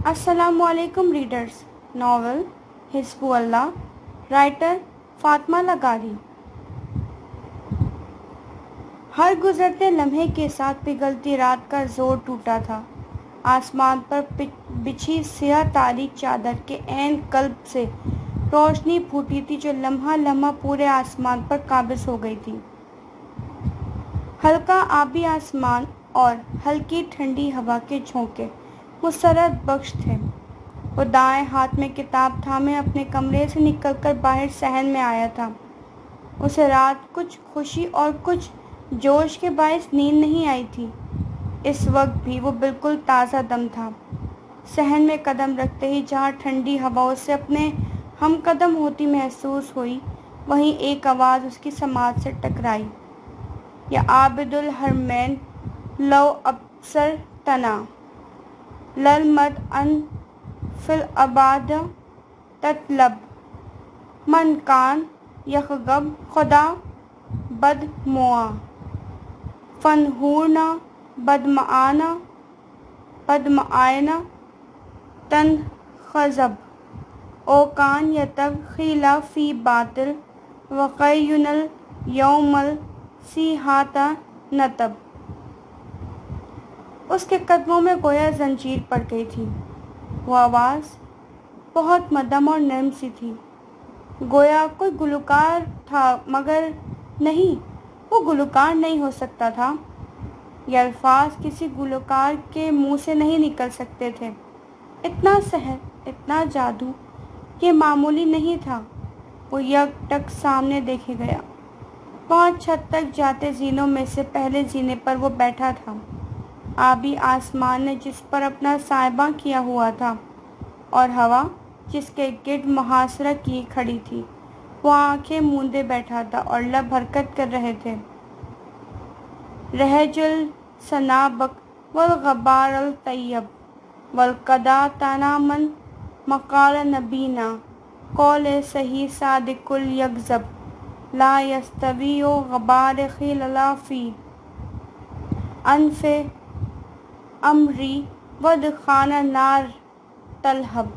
अस्सलामु अलैकुम readers. Novel Hizbullah, writer Fatima लगारी। हर गुजरते लम्हे के साथ पिघलती रात का जोर टूटा था। आसमान पर बिछी सियाह तारीक चादर के ऐन कल्ब से रोशनी फूटी थी जो लम्हा लम्हा पूरे आसमान पर काबिज हो गई थी। हल्का आबी आसमान और हल्की ठंडी हवा के झोंके मुसर्रत बख्श थे। वो दाएं हाथ में किताब थामे अपने कमरे से निकलकर बाहर सहन में आया था। उसे रात कुछ खुशी और कुछ जोश के बायस नींद नहीं आई थी। इस वक्त भी वो बिल्कुल ताज़ा दम था। सहन में कदम रखते ही जहाँ ठंडी हवा उसे अपने हम कदम होती महसूस हुई, वहीं एक आवाज़ उसकी समात से टकराई। या आबिदुल हरमैन लो अबसर तना लल मद अन फिल अबाद ततलब मन कान यखगब खुदा बद मुआ फनहूरना बदमाना बदमायना तन खजब ओ कान यतब खिला फी बातिल वक़युनल यौमल सीहाता नतब। उसके कदमों में गोया जंजीर पड़ गई थी। वो आवाज़ बहुत मध्यम और नरम सी थी, गोया कोई गुलकार था, मगर नहीं, वो गुलकार नहीं हो सकता था। ये अल्फाज किसी गुलकार के मुंह से नहीं निकल सकते थे। इतना सहर, इतना जादू, ये मामूली नहीं था। वो यकटक सामने देखे गया। 5 छत तक जाते जीनों में से पहले जीने पर वो बैठा था। आबी आसमान ने जिस पर अपना साइबा किया हुआ था और हवा जिसके गिर्द मुहासरा की खड़ी थी, वो आंखें मूंदे बैठा था और लब हरकत कर रहे थे। रहजुल सनाबक वल गबार अल तैयब वल कदा तनामन मकाल नबीना कौल सही सादिकुल यगजब ला यस्तवियो गबार खिलला फी अनफे अमरी वद खाना नार तलहब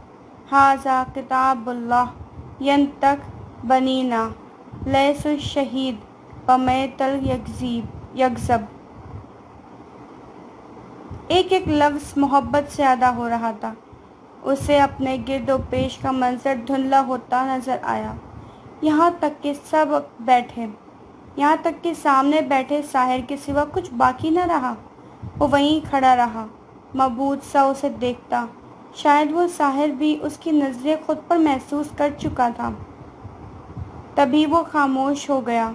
हाजा किताबुल्लाह यंतक बनीना लैसु शहीद बमैतल यगजब। एक एक लफ्ज़ मोहब्बत से अदा हो रहा था। उसे अपने गिरदो पेश का मंजर धुंधला होता नजर आया। यहाँ तक कि सब बैठे, यहाँ तक कि सामने बैठे साहिर के सिवा कुछ बाकी न रहा। वो वहीं खड़ा रहा, मबूद सा उसे देखता। शायद वो साहिर भी उसकी नज़रें खुद पर महसूस कर चुका था। तभी वो खामोश हो गया।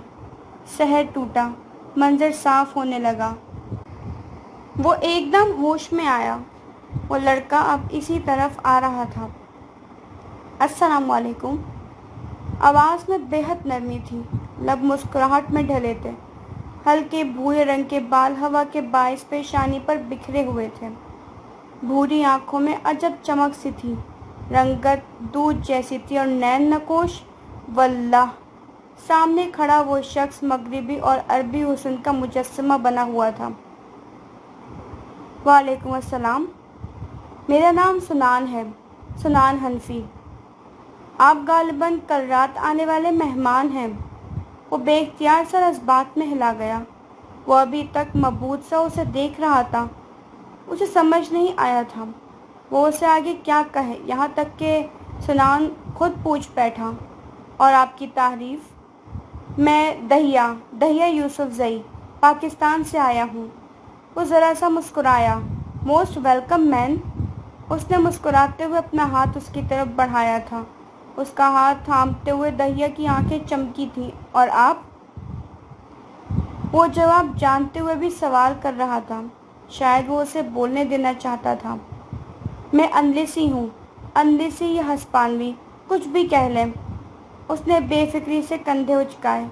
सहर टूटा, मंजर साफ होने लगा। वो एकदम होश में आया। वो लड़का अब इसी तरफ आ रहा था। अस्सलामु अलैकुम। आवाज़ में बेहद नरमी थी, लब मुस्कुराहट में ढले थे। हल्के भूरे रंग के बाल हवा के बाइस पेशानी पर बिखरे हुए थे। भूरी आंखों में अजब चमक सी थी, रंगत दूध जैसी थी और नैन नकोश। वल्लाह, सामने खड़ा वो शख्स मगरिबी और अरबी हुस्न का मुजस्समा बना हुआ था। वालेकुम अस्सलाम, मेरा नाम सुनान है, सुनान हनफी। आप गालिबन कल रात आने वाले मेहमान हैं। वो बेख्तियार सर इस बात में हिला गया। वो अभी तक मबूद सा उसे देख रहा था। उसे समझ नहीं आया था वो उसे आगे क्या कहे, यहाँ तक कि सुनान खुद पूछ बैठा, और आपकी तारीफ़? मैं दहिया यूसुफ ज़ई, पाकिस्तान से आया हूँ। वो ज़रा सा मुस्कुराया। Most welcome man. उसने मुस्कुराते हुए अपना हाथ उसकी तरफ बढ़ाया था। उसका हाथ थामते हुए दहिया की आंखें चमकी थीं। और आप? वो जवाब जानते हुए भी सवाल कर रहा था। शायद वो उसे बोलने देना चाहता था। मैं अंदलिसी हूँ, अंदलिसी या हस्पानवी, कुछ भी कह लें। उसने बेफिक्री से कंधे उचकाए।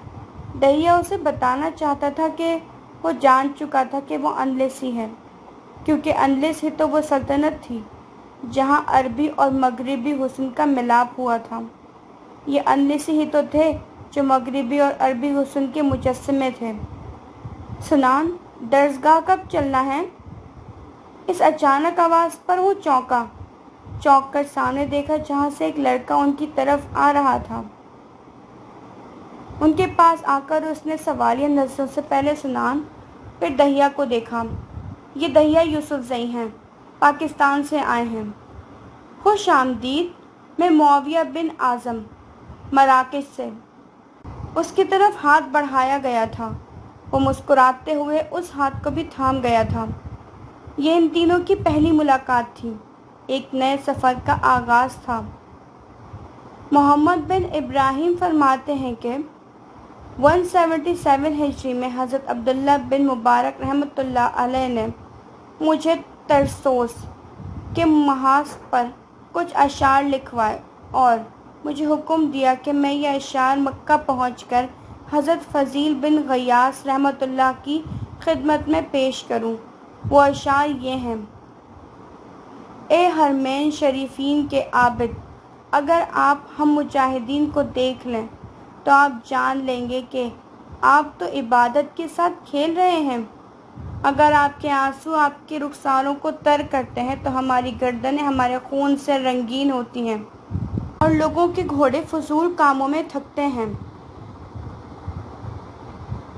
दहिया उसे बताना चाहता था कि वो जान चुका था कि वो अंदलिसी है, क्योंकि अंदलिस ही तो वो सल्तनत थी जहाँ अरबी और मगरिबी हुस्न का मिलाप हुआ था। ये अंदलिसी ही तो थे जो मगरिबी और अरबी हुस्न के मुजस्समे थे। सुनान, दरसगाह कब चलना है? इस अचानक आवाज़ पर वो चौंका। चौंक कर सामने देखा जहाँ से एक लड़का उनकी तरफ आ रहा था। उनके पास आकर उसने सवालिया नज़रों से पहले सुनान फिर दहिया को देखा। ये दहिया यूसुफजई हैं, पाकिस्तान से आए हैं। खुश आमदीद, मैं मुआविया बिन आज़म, मराकश से। उसकी तरफ हाथ बढ़ाया गया था। वो मुस्कुराते हुए उस हाथ को भी थाम गया था। ये इन तीनों की पहली मुलाकात थी, एक नए सफ़र का आगाज़ था। मोहम्मद बिन इब्राहिम फरमाते हैं कि 177 हिजरी में हज़रत अब्दुल्ला बिन मुबारक रहमतुल्लाह अलैह ने मुझे तरसोस के महाज पर कुछ अशार लिखवाए और मुझे हुक्म दिया कि मैं ये अशार मक्का पहुंचकर हज़रत फ़ज़ील बिन ग़ियास रहमतुल्लाह की खिदमत में पेश करूं। वो अशार ये हैं: ए हरमैन शरीफीन के आबिद, अगर आप हम मुजाहिदीन को देख लें तो आप जान लेंगे कि आप तो इबादत के साथ खेल रहे हैं। अगर आपके आंसू आपके रुखसारों को तर करते हैं तो हमारी गर्दनें हमारे खून से रंगीन होती हैं और लोगों के घोड़े फजूल कामों में थकते हैं,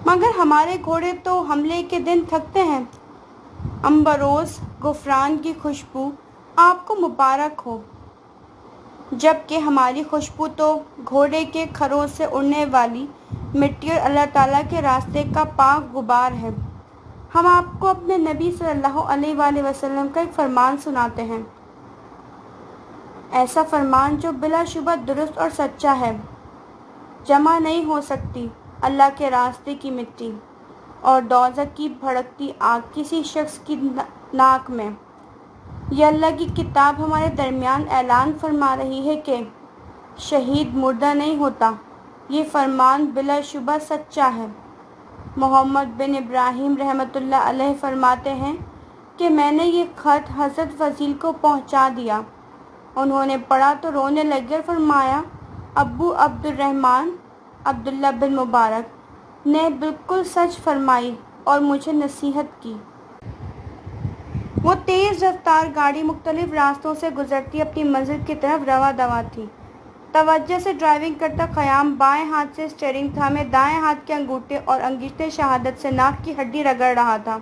मगर हमारे घोड़े तो हमले के दिन थकते हैं। अम्बरोस गुफरान की खुशबू आपको मुबारक हो, जबकि हमारी खुशबू तो घोड़े के खरों से उड़ने वाली मिट्टी और अल्लाह ताला के रास्ते का पाक गुबार है। हम आपको अपने नबी सल्लल्लाहु अलैहि वसल्लम का एक फरमान सुनाते हैं, ऐसा फरमान जो बिलाशुबह दुरुस्त और सच्चा है। जमा नहीं हो सकती अल्लाह के रास्ते की मिट्टी और दोज़ख की भड़कती आग किसी शख्स की नाक में। यह अल्लाह की किताब हमारे दरमियान ऐलान फरमा रही है कि शहीद मुर्दा नहीं होता। ये फरमान बिलाशुबह सच्चा है। मोहम्मद बिन इब्राहिम रहमतुल्लाह अलैह फरमाते हैं कि मैंने ये ख़त हज़रत फ़ज़ील को पहुंचा दिया। उन्होंने पढ़ा तो रोने लगे और फरमाया, अब्बू अब्दुर्रहमान अब्दुल्ला बिन मुबारक ने बिल्कुल सच फरमाई और मुझे नसीहत की। वो तेज़ रफ्तार गाड़ी मुख्तलिफ रास्तों से गुजरती अपनी मंजिल की तरफ रवा दवा थी। तवज्जो से ड्राइविंग करता ख़याम बाएं हाथ से स्टीयरिंग थामे दाएं हाथ के अंगूठे और अंगीठे शहादत से नाक की हड्डी रगड़ रहा था।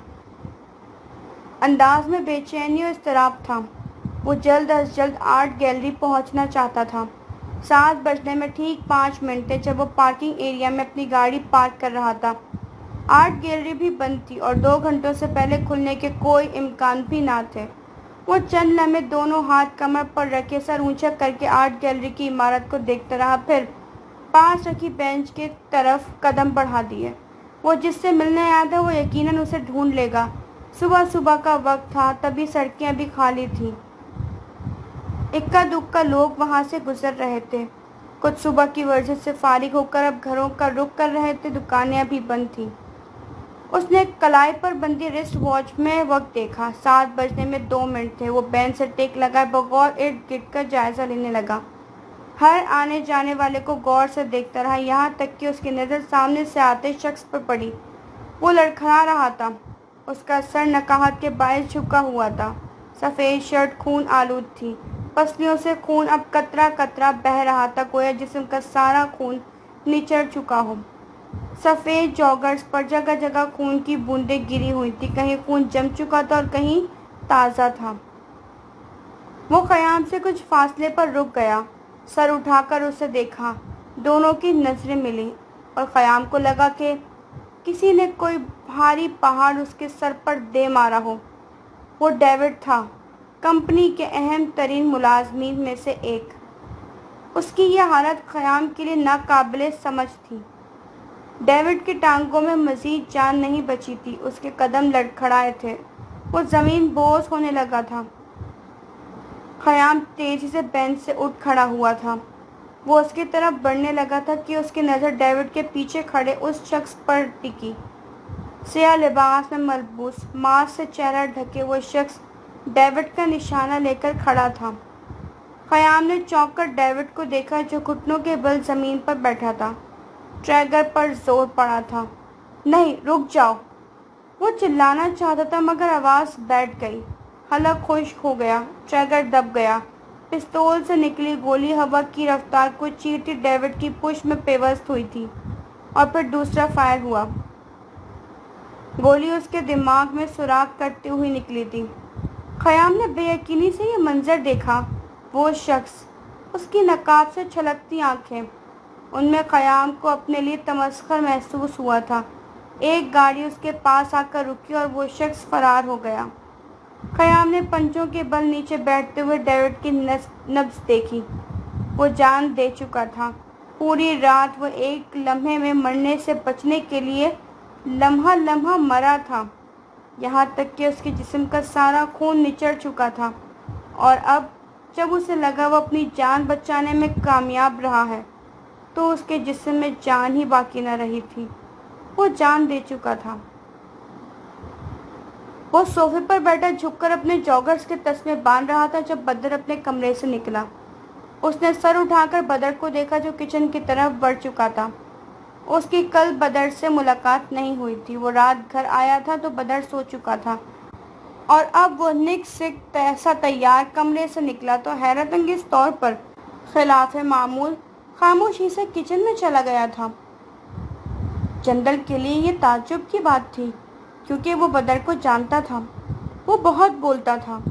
अंदाज में बेचैनी और इज़्तिराब था। वो जल्द अज जल्द आर्ट गैलरी पहुंचना चाहता था। 7 बजने में ठीक 5 मिनट थे जब वो पार्किंग एरिया में अपनी गाड़ी पार्क कर रहा था। आर्ट गैलरी भी बंद थी और 2 घंटों से पहले खुलने के कोई इम्कान भी ना थे। वो चंद लम्हे दोनों हाथ कमर पर रखे सर ऊंचा करके आर्ट गैलरी की इमारत को देखता रहा, फिर पास रखी बेंच के तरफ कदम बढ़ा दिए। वो जिससे मिलने आया था वो यकीनन उसे ढूंढ लेगा। सुबह सुबह का वक्त था, तभी सड़कें अभी खाली थीं। इक्का दुक्का लोग वहाँ से गुजर रहे थे। कुछ सुबह की वर्जिश से फारिग होकर अब घरों का रुख कर रहे थे। दुकानें अभी बंद थीं। उसने कलाई पर बंदी रिस्ट वॉच में वक्त देखा। 7 बजने में 2 मिनट थे। वो बेंच से टेक लगाए बगौर इर्द गिर्द का जायजा लेने लगा। हर आने जाने वाले को गौर से देखता रहा, यहाँ तक कि उसकी नज़र सामने से आते शख्स पर पड़ी। वो लड़खड़ा रहा था। उसका सर नकाहत के बायस झुका हुआ था। सफ़ेद शर्ट खून आलूद थी। पसलियों से खून अब कतरा कतरा बह रहा था, गोया जिस्म का सारा खून निचड़ चुका हो। सफ़ेद जॉगर्स पर जगह जगह खून की बूंदें गिरी हुई थी। कहीं खून जम चुका था और कहीं ताज़ा था। वो ख़याम से कुछ फासले पर रुक गया, सर उठाकर उसे देखा। दोनों की नज़रें मिली और ख़याम को लगा कि किसी ने कोई भारी पहाड़ उसके सर पर दे मारा हो। वो डेविड था, कंपनी के अहम तरीन मुलाजमीन में से एक। उसकी यह हालत ख़याम के लिए नाकाबिले समझ थी। डेविड की टांगों में मज़ीद जान नहीं बची थी। उसके कदम लड़खड़ाए थे। वो ज़मीन बोझ होने लगा था। ख़याम तेज़ी से बेंच से उठ खड़ा हुआ था। वो उसकी तरफ बढ़ने लगा था कि उसकी नज़र डेविड के पीछे खड़े उस शख्स पर टिकी। स्याह लिबास में मलबूस, मास्क से चेहरा ढके वो शख्स डेविड का निशाना लेकर खड़ा था। ख़याम ने चौंक कर डेविड को देखा, जो घुटनों के बल ज़मीन पर बैठा था। ट्रैगर पर जोर पड़ा था। नहीं, रुक जाओ। वो चिल्लाना चाहता था मगर आवाज़ बैठ गई। हलक खुश्क हो गया। ट्रैगर दब गया। पिस्तौल से निकली गोली हवा की रफ्तार को चीरती डेविड की पुश में पेवस्त हुई थी और फिर दूसरा फायर हुआ। गोली उसके दिमाग में सुराख करती हुई निकली थी। खयाम ने बेयकीनी से ये मंजर देखा। वो शख्स, उसकी नकाब से छलकती आंखें, उनमें खयाम को अपने लिए तमस्खर महसूस हुआ था। एक गाड़ी उसके पास आकर रुकी और वो शख्स फरार हो गया। खयाम ने पंजों के बल नीचे बैठते हुए डेविड की नब्ज देखी। वो जान दे चुका था। पूरी रात वो एक लम्हे में मरने से बचने के लिए लम्हा लम्हा मरा था, यहाँ तक कि उसके जिस्म का सारा खून निचड़ चुका था। और अब जब उसे लगा वो अपनी जान बचाने में कामयाब रहा है, तो उसके जिस्म में जान ही बाकी न रही थी। वो जान दे चुका था। वो सोफे पर बैठा झुककर अपने जॉगर्स के तस्मे बांध रहा था जब बदर अपने कमरे से निकला। उसने सर उठाकर बदर को देखा जो किचन की तरफ बढ़ चुका था। उसकी कल बदर से मुलाकात नहीं हुई थी। वो रात घर आया था तो बदर सो चुका था और अब वो निक सिक ऐसा तैयार कमरे से निकला तो हैरत अंगेज तौर पर खिलाफ मामूल खामोशी से किचन में चला गया था। जंदल के लिए ये ताज्जुब की बात थी, क्योंकि वो बदर को जानता था। वो बहुत बोलता था।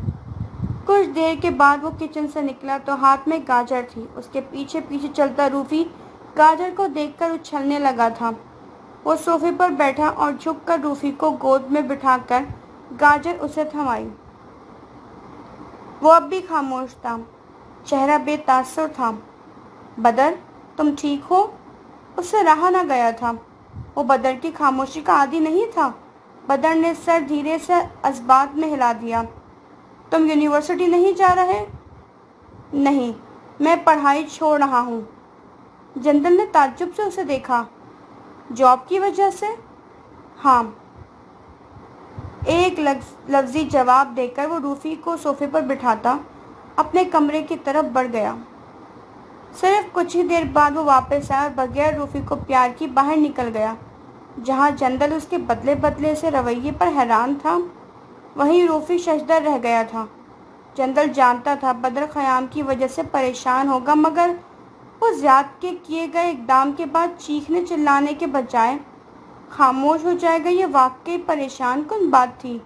कुछ देर के बाद वो किचन से निकला तो हाथ में गाजर थी। उसके पीछे पीछे चलता रूफी गाजर को देखकर उछलने लगा था। वो सोफे पर बैठा और झुककर रूफी को गोद में बिठाकर गाजर उसे थमाई। वो अब भी खामोश था, चेहरा बेतासुर था। बदर, तुम ठीक हो? उससे रहा न गया था। वो बदर की खामोशी का आदी नहीं था। बदर ने सर धीरे से अस्बात में हिला दिया। तुम यूनिवर्सिटी नहीं जा रहे? नहीं, मैं पढ़ाई छोड़ रहा हूँ। जंदल ने ताज्जुब से उसे देखा। जॉब की वजह से? हाँ। एक लफ्जी जवाब देकर वो रूफी को सोफे पर बिठाता अपने कमरे की तरफ बढ़ गया। सिर्फ कुछ ही देर बाद वो वापस आया और बगैर रूफी को प्यार की बाहर निकल गया। जहाँ जंदल उसके बदले बदले से रवैये पर हैरान था, वहीं रूफी शशदर रह गया था। जंदल जानता था बदर खयाम की वजह से परेशान होगा, मगर वो ज़्याद के किए गए इक़दाम के बाद चीखने चिल्लाने के बजाय खामोश हो जाएगा, ये वाकई परेशान कुन बात थी।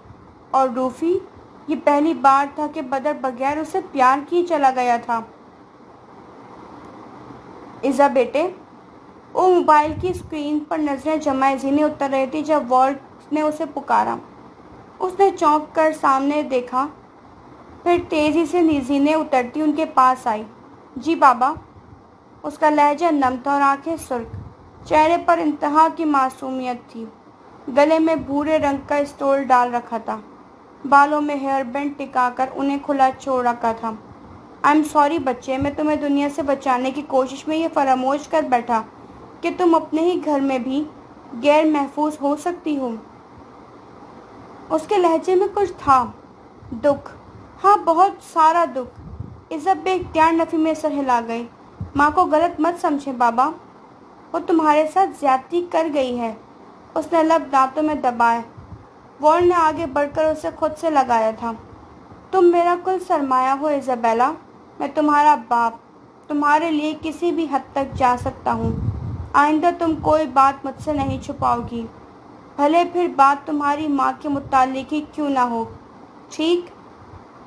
और रूफी, ये पहली बार था कि बदर बगैर उसे प्यार किए चला गया था। इज़ा बेटे, वो मोबाइल की स्क्रीन पर नजरें जमाए जीने उतर रही थी जब वॉल्ट ने उसे पुकारा। उसने चौंक कर सामने देखा, फिर तेजी से जीने उतरती उनके पास आई। जी बाबा। उसका लहजा नम था और आंखें सुर्ख। चेहरे पर इंतहा की मासूमियत थी। गले में भूरे रंग का स्टोल डाल रखा था। बालों में हेयर बैंड टिकाकर उन्हें खुला छोड़ रखा था। आई एम सॉरी बच्चे, मैं तुम्हें दुनिया से बचाने की कोशिश में ये फरामोश कर बैठा कि तुम अपने ही घर में भी गैर महफूज हो सकती हो। उसके लहजे में कुछ था, दुख। हाँ, बहुत सारा दुख। इज़्ज़त बेख्तियार नफ़ी में सर हिला गई। माँ को गलत मत समझे बाबा, वो तुम्हारे साथ ज्यादती कर गई है। उसने लब दांतों में दबाए। वॉल ने आगे बढ़कर उसे खुद से लगाया था। तुम मेरा कुल सरमाया हो इज़ाबेला। मैं तुम्हारा बाप, तुम्हारे लिए किसी भी हद तक जा सकता हूँ। आइंदा तुम कोई बात मुझसे नहीं छुपाओगी, भले फिर बात तुम्हारी माँ के मुताल्लिक ही क्यों ना हो, ठीक?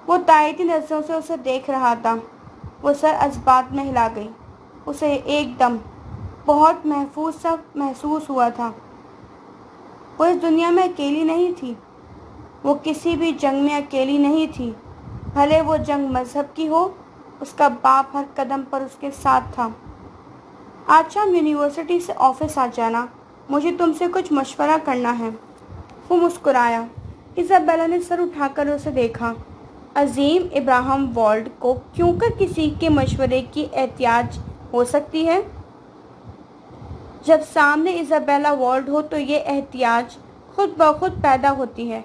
वो तायती नज़रों से उसे देख रहा था। वो सर अस्बात में हिला गई। उसे एकदम बहुत महफूज सा महसूस हुआ था। वो इस दुनिया में अकेली नहीं थी। वो किसी भी जंग में अकेली नहीं थी, भले वो जंग मजहब की हो। उसका बाप हर कदम पर उसके साथ था। आज शाम यूनिवर्सिटी से ऑफिस आ जाना, मुझे तुमसे कुछ मशवरा करना है। वो मुस्कुराया। इज़ाबेला ने सर उठाकर उसे देखा। अजीम इब्राहिम वॉल्ड को क्यों कर किसी के मशवरे की एहतियाज हो सकती है? जब सामने इज़ाबेला वॉल्ड हो तो ये एहतियाज खुद ब खुद पैदा होती है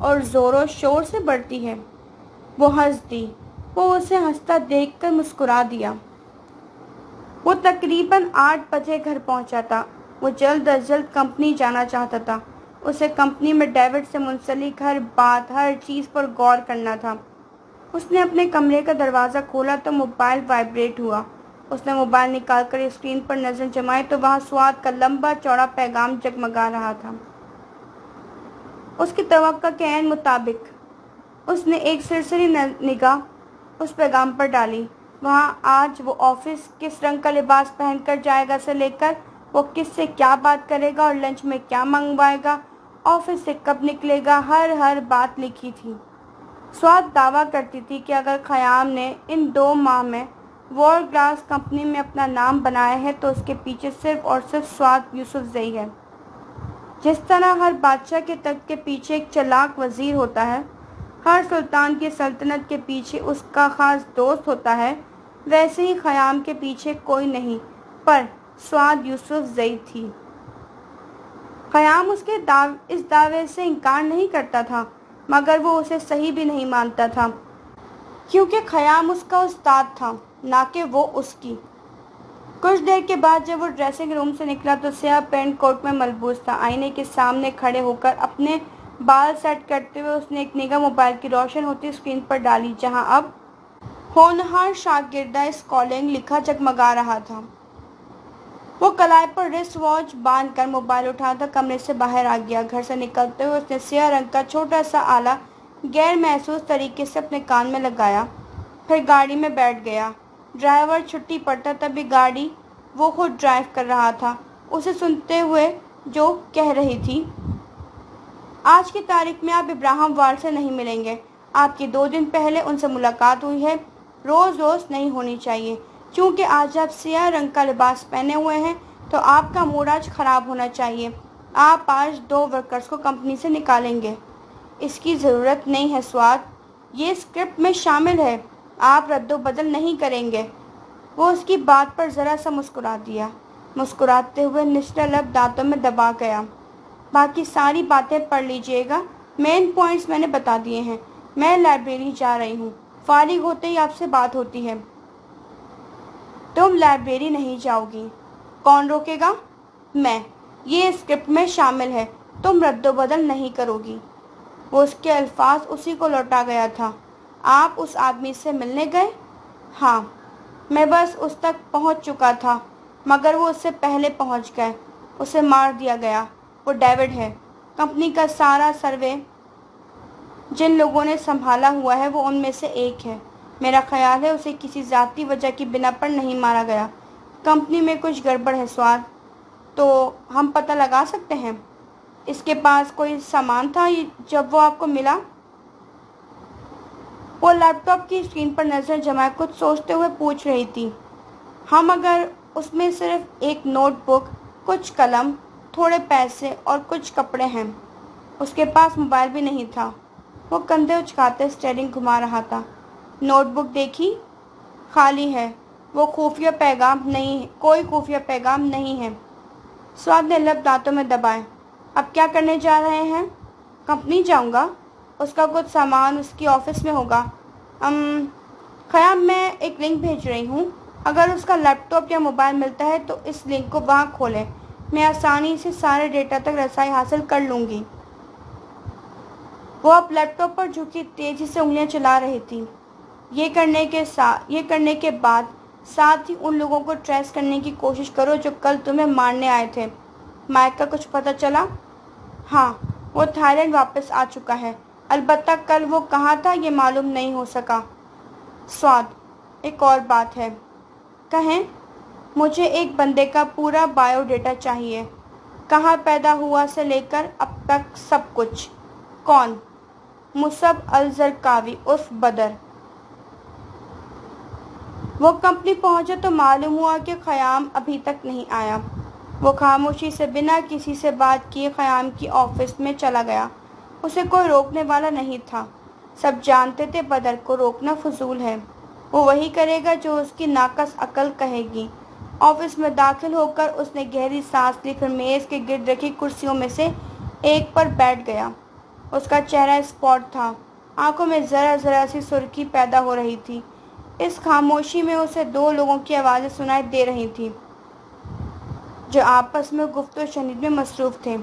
और ज़ोरों शोर से बढ़ती है। वो हंस दी। वो उसे हंसता देखकर मुस्कुरा दिया। वो तकरीबन 8 बजे घर पहुंचा था। वो जल्द अज जल्द कंपनी जाना चाहता था। उसे कंपनी में डेविड से मुंसलिक हर बात, हर चीज़ पर गौर करना था। उसने अपने कमरे का दरवाज़ा खोला तो मोबाइल वाइब्रेट हुआ। उसने मोबाइल निकालकर स्क्रीन पर नज़र जमाई तो वहाँ स्वाद का लंबा चौड़ा पैगाम जगमगा रहा था। उसकी तवक्का के ऐन मुताबिक उसने एक सिरसरी निगाह उस पैगाम पर डाली। वहाँ आज वो ऑफिस किस रंग का लिबास पहनकर जाएगा से लेकर वो किससे क्या बात करेगा और लंच में क्या मंगवाएगा, ऑफिस से कब निकलेगा, हर बात लिखी थी। स्वाद दावा करती थी कि अगर खयाम ने इन 2 माह में वर्ल्ड क्लास कंपनी में अपना नाम बनाया है तो उसके पीछे सिर्फ और सिर्फ स्वाद यूसुफजई है। जिस तरह हर बादशाह के तख्त के पीछे एक चालाक वजीर होता है, हर सुल्तान की सल्तनत के पीछे उसका खास दोस्त होता है, वैसे ही खयाम के पीछे कोई नहीं पर स्वाद यूसुफजई थी। खयाम उसके इस दावे से इनकार नहीं करता था, मगर वो उसे सही भी नहीं मानता था, क्योंकि खयाम उसका उस्ताद था, ना कि वो उसकी। कुछ देर के बाद जब वो ड्रेसिंग रूम से निकला तो स्याह पैंट कोट में मलबूस था। आईने के सामने खड़े होकर अपने बाल सेट करते हुए उसने एक निगाह मोबाइल की रोशन होती स्क्रीन पर डाली, जहां अब होनहार शागिर्दा स्कॉलिंग लिखा जगमगा रहा था। वो कलाई पर रिस्ट वॉच बांधकर मोबाइल उठाकर कमरे से बाहर आ गया। घर से निकलते हुए उसने स्याह रंग का छोटा सा आला गैर महसूस तरीके से अपने कान में लगाया, फिर गाड़ी में बैठ गया। ड्राइवर छुट्टी पर था, तभी गाड़ी वो खुद ड्राइव कर रहा था, उसे सुनते हुए जो कह रही थी, आज की तारीख में आप इब्राहिम वाल से नहीं मिलेंगे। आपकी 2 दिन पहले उनसे मुलाकात हुई है, रोज़ रोज़ नहीं होनी चाहिए। क्योंकि आज आप स्याह रंग का लिबास पहने हुए हैं तो आपका मूड आज ख़राब होना चाहिए। आप आज 2 वर्कर्स को कंपनी से निकालेंगे। इसकी ज़रूरत नहीं है स्वाद, ये स्क्रिप्ट में शामिल है, आप रद्दोबदल नहीं करेंगे। वो उसकी बात पर ज़रा सा मुस्कुरा दिया। मुस्कुराते हुए निचला लब दांतों में दबा गया। बाकी सारी बातें पढ़ लीजिएगा, मेन पॉइंट्स मैंने बता दिए हैं। मैं लाइब्रेरी जा रही हूँ, फारिग होते ही आपसे बात होती है। तुम लाइब्रेरी नहीं जाओगी। कौन रोकेगा? मैं। ये स्क्रिप्ट में शामिल है, तुम रद्दोबदल नहीं करोगी। वो उसके अल्फाज उसी को लौटा गया था। आप उस आदमी से मिलने गए? हाँ, मैं बस उस तक पहुंच चुका था, मगर वो उससे पहले पहुंच गए। उसे मार दिया गया। वो डेविड है। कंपनी का सारा सर्वे जिन लोगों ने संभाला हुआ है वो उनमें से एक है। मेरा ख्याल है उसे किसी ज़ाती वजह की बिना पर नहीं मारा गया। कंपनी में कुछ गड़बड़ है स्वाद, तो हम पता लगा सकते हैं। इसके पास कोई सामान था जब वो आपको मिला? वो लैपटॉप की स्क्रीन पर नज़र जमाए कुछ सोचते हुए पूछ रही थी। हम अगर उसमें सिर्फ एक नोटबुक, कुछ कलम, थोड़े पैसे और कुछ कपड़े हैं। उसके पास मोबाइल भी नहीं था। वो कंधे उचकाते स्टीयरिंग घुमा रहा था। नोटबुक देखी? खाली है। वो खुफिया पैगाम नहीं, कोई खुफिया पैगाम नहीं है। स्वाद ने लब दांतों में दबाए। अब क्या करने जा रहे हैं? कंपनी जाऊंगा। उसका कुछ सामान उसकी ऑफिस में होगा। खयाम, मैं एक लिंक भेज रही हूँ। अगर उसका लैपटॉप या मोबाइल मिलता है तो इस लिंक को वहाँ खोलें। मैं आसानी से सारे डेटा तक रसाई हासिल कर लूँगी। वो अब लैपटॉप पर झुकी तेजी से उंगलियां चला रही थी। ये करने के बाद साथ ही उन लोगों को ट्रेस करने की कोशिश करो जो कल तुम्हें मारने आए थे। माइक का कुछ पता चला? हाँ, वो थाईलैंड वापस आ चुका है। अलबत्ता कल वो कहाँ था ये मालूम नहीं हो सका। स्वाद, एक और बात है। कहें? मुझे एक बंदे का पूरा बायोडेटा चाहिए, कहाँ पैदा हुआ से लेकर अब तक सब कुछ। कौन? मुसब अल-ज़रक़ावी उर्फ बदर। वो कंपनी पहुंचे तो मालूम हुआ कि खयाम अभी तक नहीं आया। वो खामोशी से बिना किसी से बात किए खयाम की ऑफिस में चला गया। उसे कोई रोकने वाला नहीं था। सब जानते थे बदर को रोकना फजूल है। वो वही करेगा जो उसकी नाकस अकल कहेगी। ऑफिस में दाखिल होकर उसने गहरी सांस ली, फिर मेज़ के गिर्द रखी कुर्सियों में से एक पर बैठ गया। उसका चेहरा स्पॉट था, आंखों में ज़रा सी सुर्खी पैदा हो रही थी। इस खामोशी में उसे 2 लोगों की आवाज़ें सुनाई दे रही थीं जो आपस में गुफ्तगू शनीद में मसरूफ़ थे।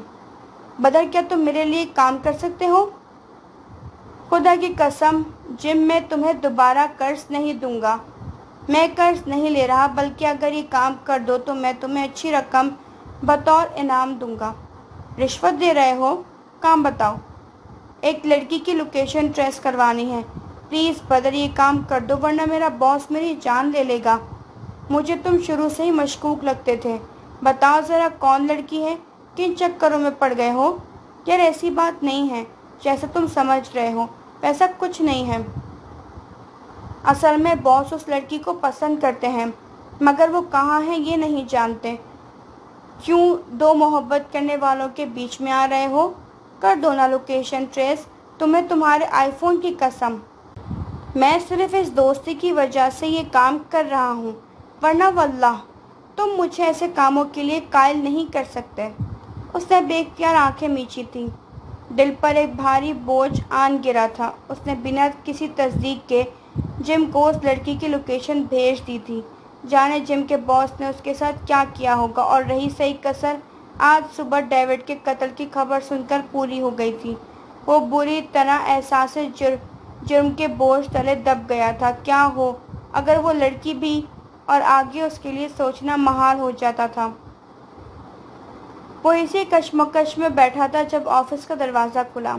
बदर, क्या तुम मेरे लिए काम कर सकते हो? खुदा की कसम जिम में तुम्हें दोबारा कर्ज नहीं दूंगा। मैं कर्ज नहीं ले रहा, बल्कि अगर ये काम कर दो तो मैं तुम्हें अच्छी रकम बतौर इनाम दूंगा। रिश्वत दे रहे हो? काम बताओ। एक लड़की की लोकेशन ट्रेस करवानी है। प्लीज़ बदर ये काम कर दो, वरना मेरा बॉस मेरी जान ले लेगा। मुझे तुम शुरू से ही मशकूक लगते थे। बताओ ज़रा कौन लड़की है, किन चक्करों में पड़ गए हो? यार ऐसी बात नहीं है जैसा तुम समझ रहे हो, वैसा कुछ नहीं है। असल में बॉस उस लड़की को पसंद करते हैं, मगर वो कहाँ है ये नहीं जानते। क्यों दो मोहब्बत करने वालों के बीच में आ रहे हो? कर दो ना लोकेशन ट्रेस, तुम्हें तुम्हारे आईफोन की कसम। मैं सिर्फ इस दोस्ती की वजह से ये काम कर रहा हूँ, वरना वल्लाह तुम मुझे ऐसे कामों के लिए कायल नहीं कर सकते। उसने बेख्तियार आंखें मींची थीं। दिल पर एक भारी बोझ आन गिरा था। उसने बिना किसी तस्दीक के जिम को उस लड़की की लोकेशन भेज दी थी। जाने जिम के बॉस ने उसके साथ क्या किया होगा। और रही सही कसर, आज सुबह डेविड के कत्ल की खबर सुनकर पूरी हो गई थी। वो बुरी तरह एहसास जुर्म के बोझ तले दब गया था। क्या हो अगर वो लड़की भी, और आगे उसके लिए सोचना महाल हो जाता था। वो इसी कश्मकश में बैठा था जब ऑफिस का दरवाज़ा खुला।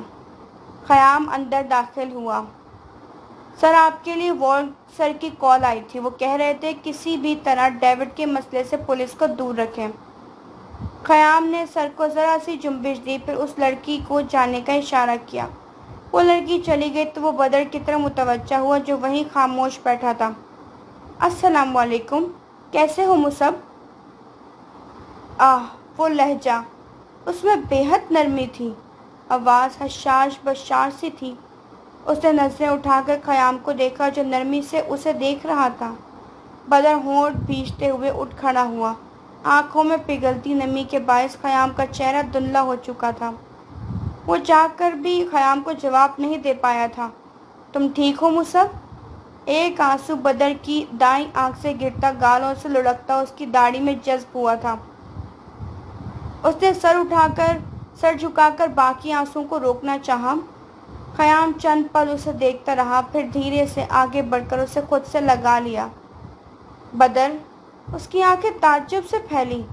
ख़याम अंदर दाखिल हुआ। सर, आपके लिए वॉर्ड सर की कॉल आई थी। वो कह रहे थे किसी भी तरह डेविड के मसले से पुलिस को दूर रखें। ख़याम ने सर को ज़रा सी जुम्बिश दी, फिर उस लड़की को जाने का इशारा किया। वो लड़की चली गई तो वो बदर की तरफ मुतवज्जा हुआ जो वहीं खामोश बैठा था। अस्सलाम वालेकुम, कैसे हो मुसब? वो लहजा, उसमें बेहद नरमी थी। आवाज़ हशाश बशाश सी थी। उसने नज़रें उठाकर ख़याम को देखा जो नरमी से उसे देख रहा था। बदर होंठ भींचते हुए उठ खड़ा हुआ। आंखों में पिघलती नमी के बायस ख़याम का चेहरा धुंधला हो चुका था। वो चाहकर भी ख़याम को जवाब नहीं दे पाया था। तुम ठीक हो मुसब? एक आंसू बदर की दाईं आंख से गिरता गालों से लुढ़कता उसकी दाढ़ी में जज्ब हुआ था। उसने सर झुकाकर बाकी आंसुओं को रोकना चाहा। ख़याम चंद पल उसे देखता रहा, फिर धीरे से आगे बढ़कर उसे खुद से लगा लिया। बदर, उसकी आंखें ताज्जुब से फैली।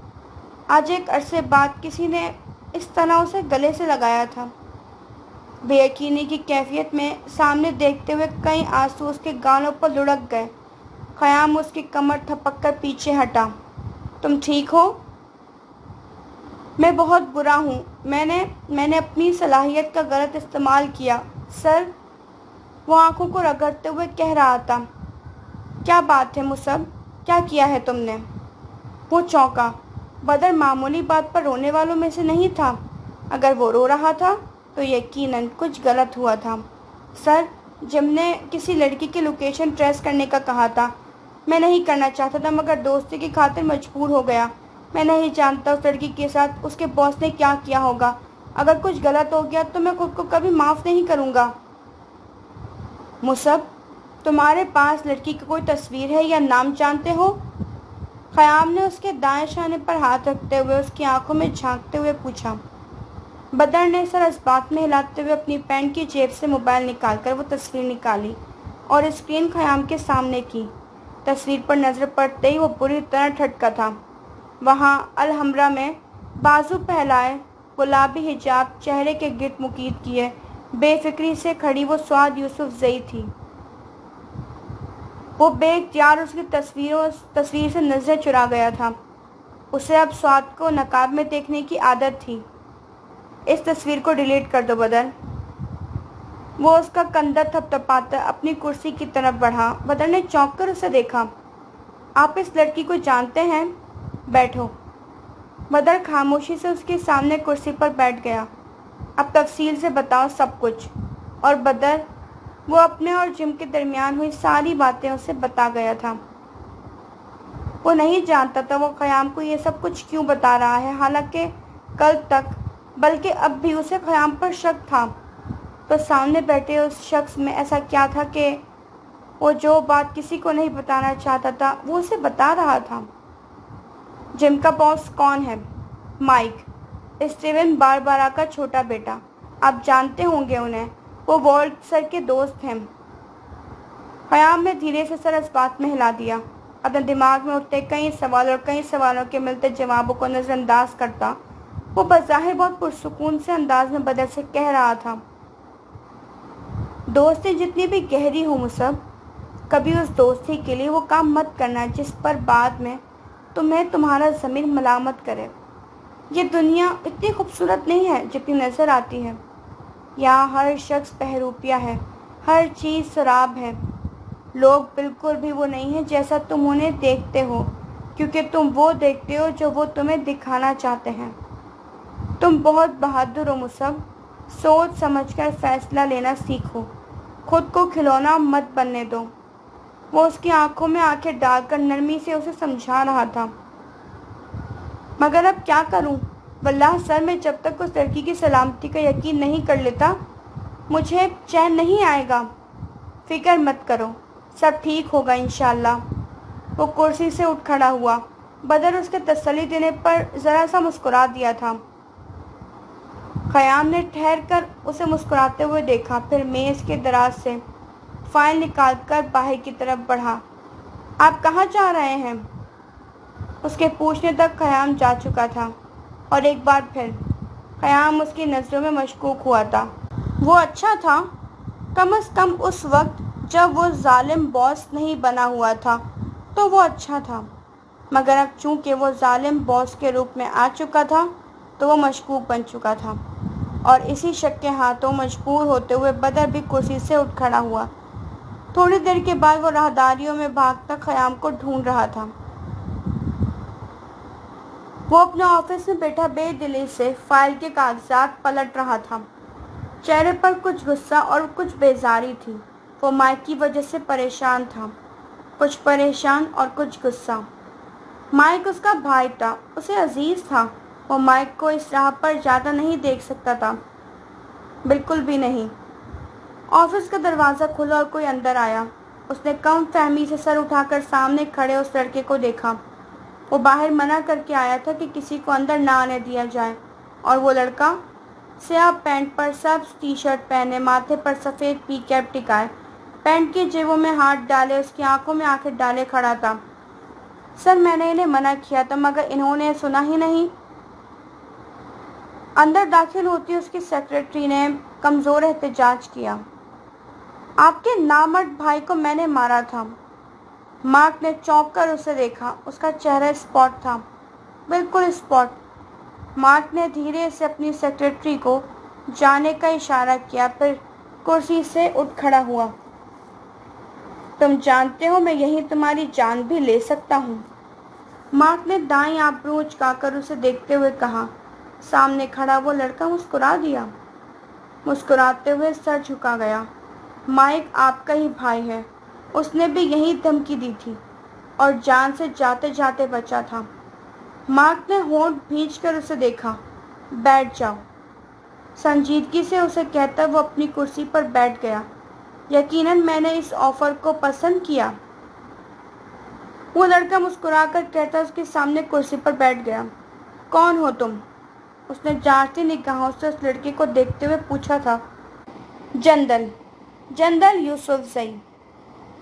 आज एक अरसे बाद किसी ने इस तरह उसे गले से लगाया था। बेयकीनी की कैफियत में सामने देखते हुए कई आंसू उसके गालों पर लुढ़क गए। ख़याम उसकी कमर थपक कर पीछे हटा। तुम ठीक हो? मैं बहुत बुरा हूँ। मैंने अपनी सलाहियत का गलत इस्तेमाल किया सर, वो आंखों को रगड़ते हुए कह रहा था। क्या बात है मुसब, क्या किया है तुमने? वो चौंका। बदर मामूली बात पर रोने वालों में से नहीं था। अगर वो रो रहा था तो यकीनन कुछ गलत हुआ था। सर, जिम ने किसी लड़की की लोकेशन ट्रेस करने का कहा था। मैं नहीं करना चाहता था, मगर दोस्ती की खातिर मजबूर हो गया। मैं नहीं जानता उस लड़की के साथ उसके बॉस ने क्या किया होगा। अगर कुछ गलत हो गया तो मैं खुद को कभी माफ़ नहीं करूँगा। मुसब, तुम्हारे पास लड़की की कोई तस्वीर है या नाम जानते हो? ख़याम ने उसके दाएं शाने पर हाथ रखते हुए उसकी आंखों में झांकते हुए पूछा। बदर ने सर इस बात में हिलाते हुए अपनी पैंट की जेब से मोबाइल निकालकर वो तस्वीर निकाली और स्क्रीन ख़याम के सामने की। तस्वीर पर नज़र पड़ते ही वो बुरी तरह ठटका था। वहाँ अलहमरा में बाजू फैलाए, गुलाबी हिजाब चेहरे के गिर्द मुकीद किए, बेफिक्री से खड़ी वो स्वाद यूसुफ जई थी। वो बेख्तियार उसकी तस्वीर से नज़रें चुरा गया था। उसे अब स्वाद को नकाब में देखने की आदत थी। इस तस्वीर को डिलीट कर दो बदर। वो उसका कंधा थपथपाता अपनी कुर्सी की तरफ बढ़ा। बदर ने चौंक कर उसे देखा। आप इस लड़की को जानते हैं? बैठो। बदर खामोशी से उसके सामने कुर्सी पर बैठ गया। अब तफसील से बताओ सब कुछ। और बदर, वो अपने और जिम के दरमियान हुई सारी बातें उसे बता गया था। वो नहीं जानता था वो ख़याम को ये सब कुछ क्यों बता रहा है। हालांकि कल तक, बल्कि अब भी उसे ख़याम पर शक था। तो सामने बैठे उस शख्स में ऐसा क्या था कि वो जो बात किसी को नहीं बताना चाहता था वो उसे बता रहा था। जिम का बॉस कौन है? माइक, स्टीवन बारबारा का छोटा बेटा। आप जानते होंगे उन्हें। वो वॉल्ट्सर के दोस्त हैं। ख़याम ने धीरे से सर इस बात में हिला दिया। अपने दिमाग में उठते कई सवाल और कई सवालों के मिलते जवाबों को नज़रअंदाज करता वो बज़ाहिर बहुत पुरसुकून से अंदाज में बदल से कह रहा था, दोस्ती जितनी भी गहरी हो मुसब, कभी उस दोस्ती के लिए वो काम मत करना जिस पर बाद में तुम्हें तुम्हारा ज़मीर मलामत करे। ये दुनिया इतनी खूबसूरत नहीं है जितनी नज़र आती है। यहाँ हर शख्स बहरूपिया है, हर चीज़ शराब है। लोग बिल्कुल भी वो नहीं है जैसा तुम उन्हें देखते हो, क्योंकि तुम वो देखते हो जो वो तुम्हें दिखाना चाहते हैं। तुम बहुत बहादुर हो मुसब, सोच समझकर फैसला लेना सीखो, खुद को खिलौना मत बनने दो। वो उसकी आंखों में आंखें डालकर नरमी से उसे समझा रहा था। मगर अब क्या करूं? वल्लाह सर, मैं जब तक उस लड़की की सलामती का यकीन नहीं कर लेता मुझे चैन नहीं आएगा। फिक्र मत करो, सब ठीक होगा इंशाअल्लाह। वो कुर्सी से उठ खड़ा हुआ। बदर उसके तसल्ली देने पर ज़रा सा मुस्कुरा दिया था। ख़याम ने ठहर कर उसे मुस्कुराते हुए देखा, फिर मेज़ के दराज से फाइल निकालकर बाहर की तरफ बढ़ा। आप कहाँ जा रहे हैं? उसके पूछने तक ख़याम जा चुका था और एक बार फिर ख़याम उसकी नज़रों में मशकूक हुआ था। वो अच्छा था, कम अज़ कम उस वक्त जब वो जालिम बॉस नहीं बना हुआ था तो वो अच्छा था। मगर अब चूंकि वो जालिम बॉस के रूप में आ चुका था तो वो मशकूक बन चुका था। और इसी शक के हाथों मजबूर होते हुए बदर भी कुर्सी से उठ खड़ा हुआ। थोड़ी देर के बाद वो राहदारियों में भागता ख़याम को ढूंढ रहा था। वो अपने ऑफिस में बैठा बेदिली से फाइल के कागजात पलट रहा था। चेहरे पर कुछ गुस्सा और कुछ बेजारी थी। वो माइक की वजह से परेशान था, कुछ परेशान और कुछ गुस्सा। माइक उसका भाई था, उसे अजीज था। वो माइक को इस राह पर ज़्यादा नहीं देख सकता था, बिल्कुल भी नहीं। ऑफिस का दरवाज़ा खुला और कोई अंदर आया। उसने कम फहमी से सर उठाकर सामने खड़े उस लड़के को देखा। वो बाहर मना करके आया था कि किसी को अंदर ना आने दिया जाए, और वो लड़का स्याह पैंट पर सब्ज टी शर्ट पहने, माथे पर सफ़ेद पी कैप टिकाए, पैंट की जेबों में हाथ डाले, उसकी आंखों में आंखें डाले खड़ा था। सर, मैंने इन्हें मना किया था मगर इन्होंने सुना ही नहीं। अंदर दाखिल होती उसकी सेक्रेटरी ने कमज़ोर एहतजाज किया। आपके नामर्द भाई को मैंने मारा था। मार्क ने चौंक कर उसे देखा। उसका चेहरा स्पॉट था, बिल्कुल स्पॉट। मार्क ने धीरे से अपनी सेक्रेटरी को जाने का इशारा किया, फिर कुर्सी से उठ खड़ा हुआ। तुम जानते हो मैं यहीं तुम्हारी जान भी ले सकता हूँ। मार्क ने दाईं आबरू उचकाकर उसे देखते हुए कहा। सामने खड़ा वो लड़का मुस्कुरा दिया, मुस्कुराते हुए सर झुका गया। माइक आपका ही भाई है, उसने भी यही धमकी दी थी और जान से जाते जाते बचा था। मार्क ने होंठ भींचकर उसे देखा। बैठ जाओ, संजीदगी से उसे कहता वो अपनी कुर्सी पर बैठ गया। यकीनन मैंने इस ऑफर को पसंद किया, वो लड़का मुस्कुराकर कहता उसके सामने कुर्सी पर बैठ गया। कौन हो तुम? उसने जांचती निगाहों से उस लड़के को देखते हुए पूछा था। जनरल यूसुफजई।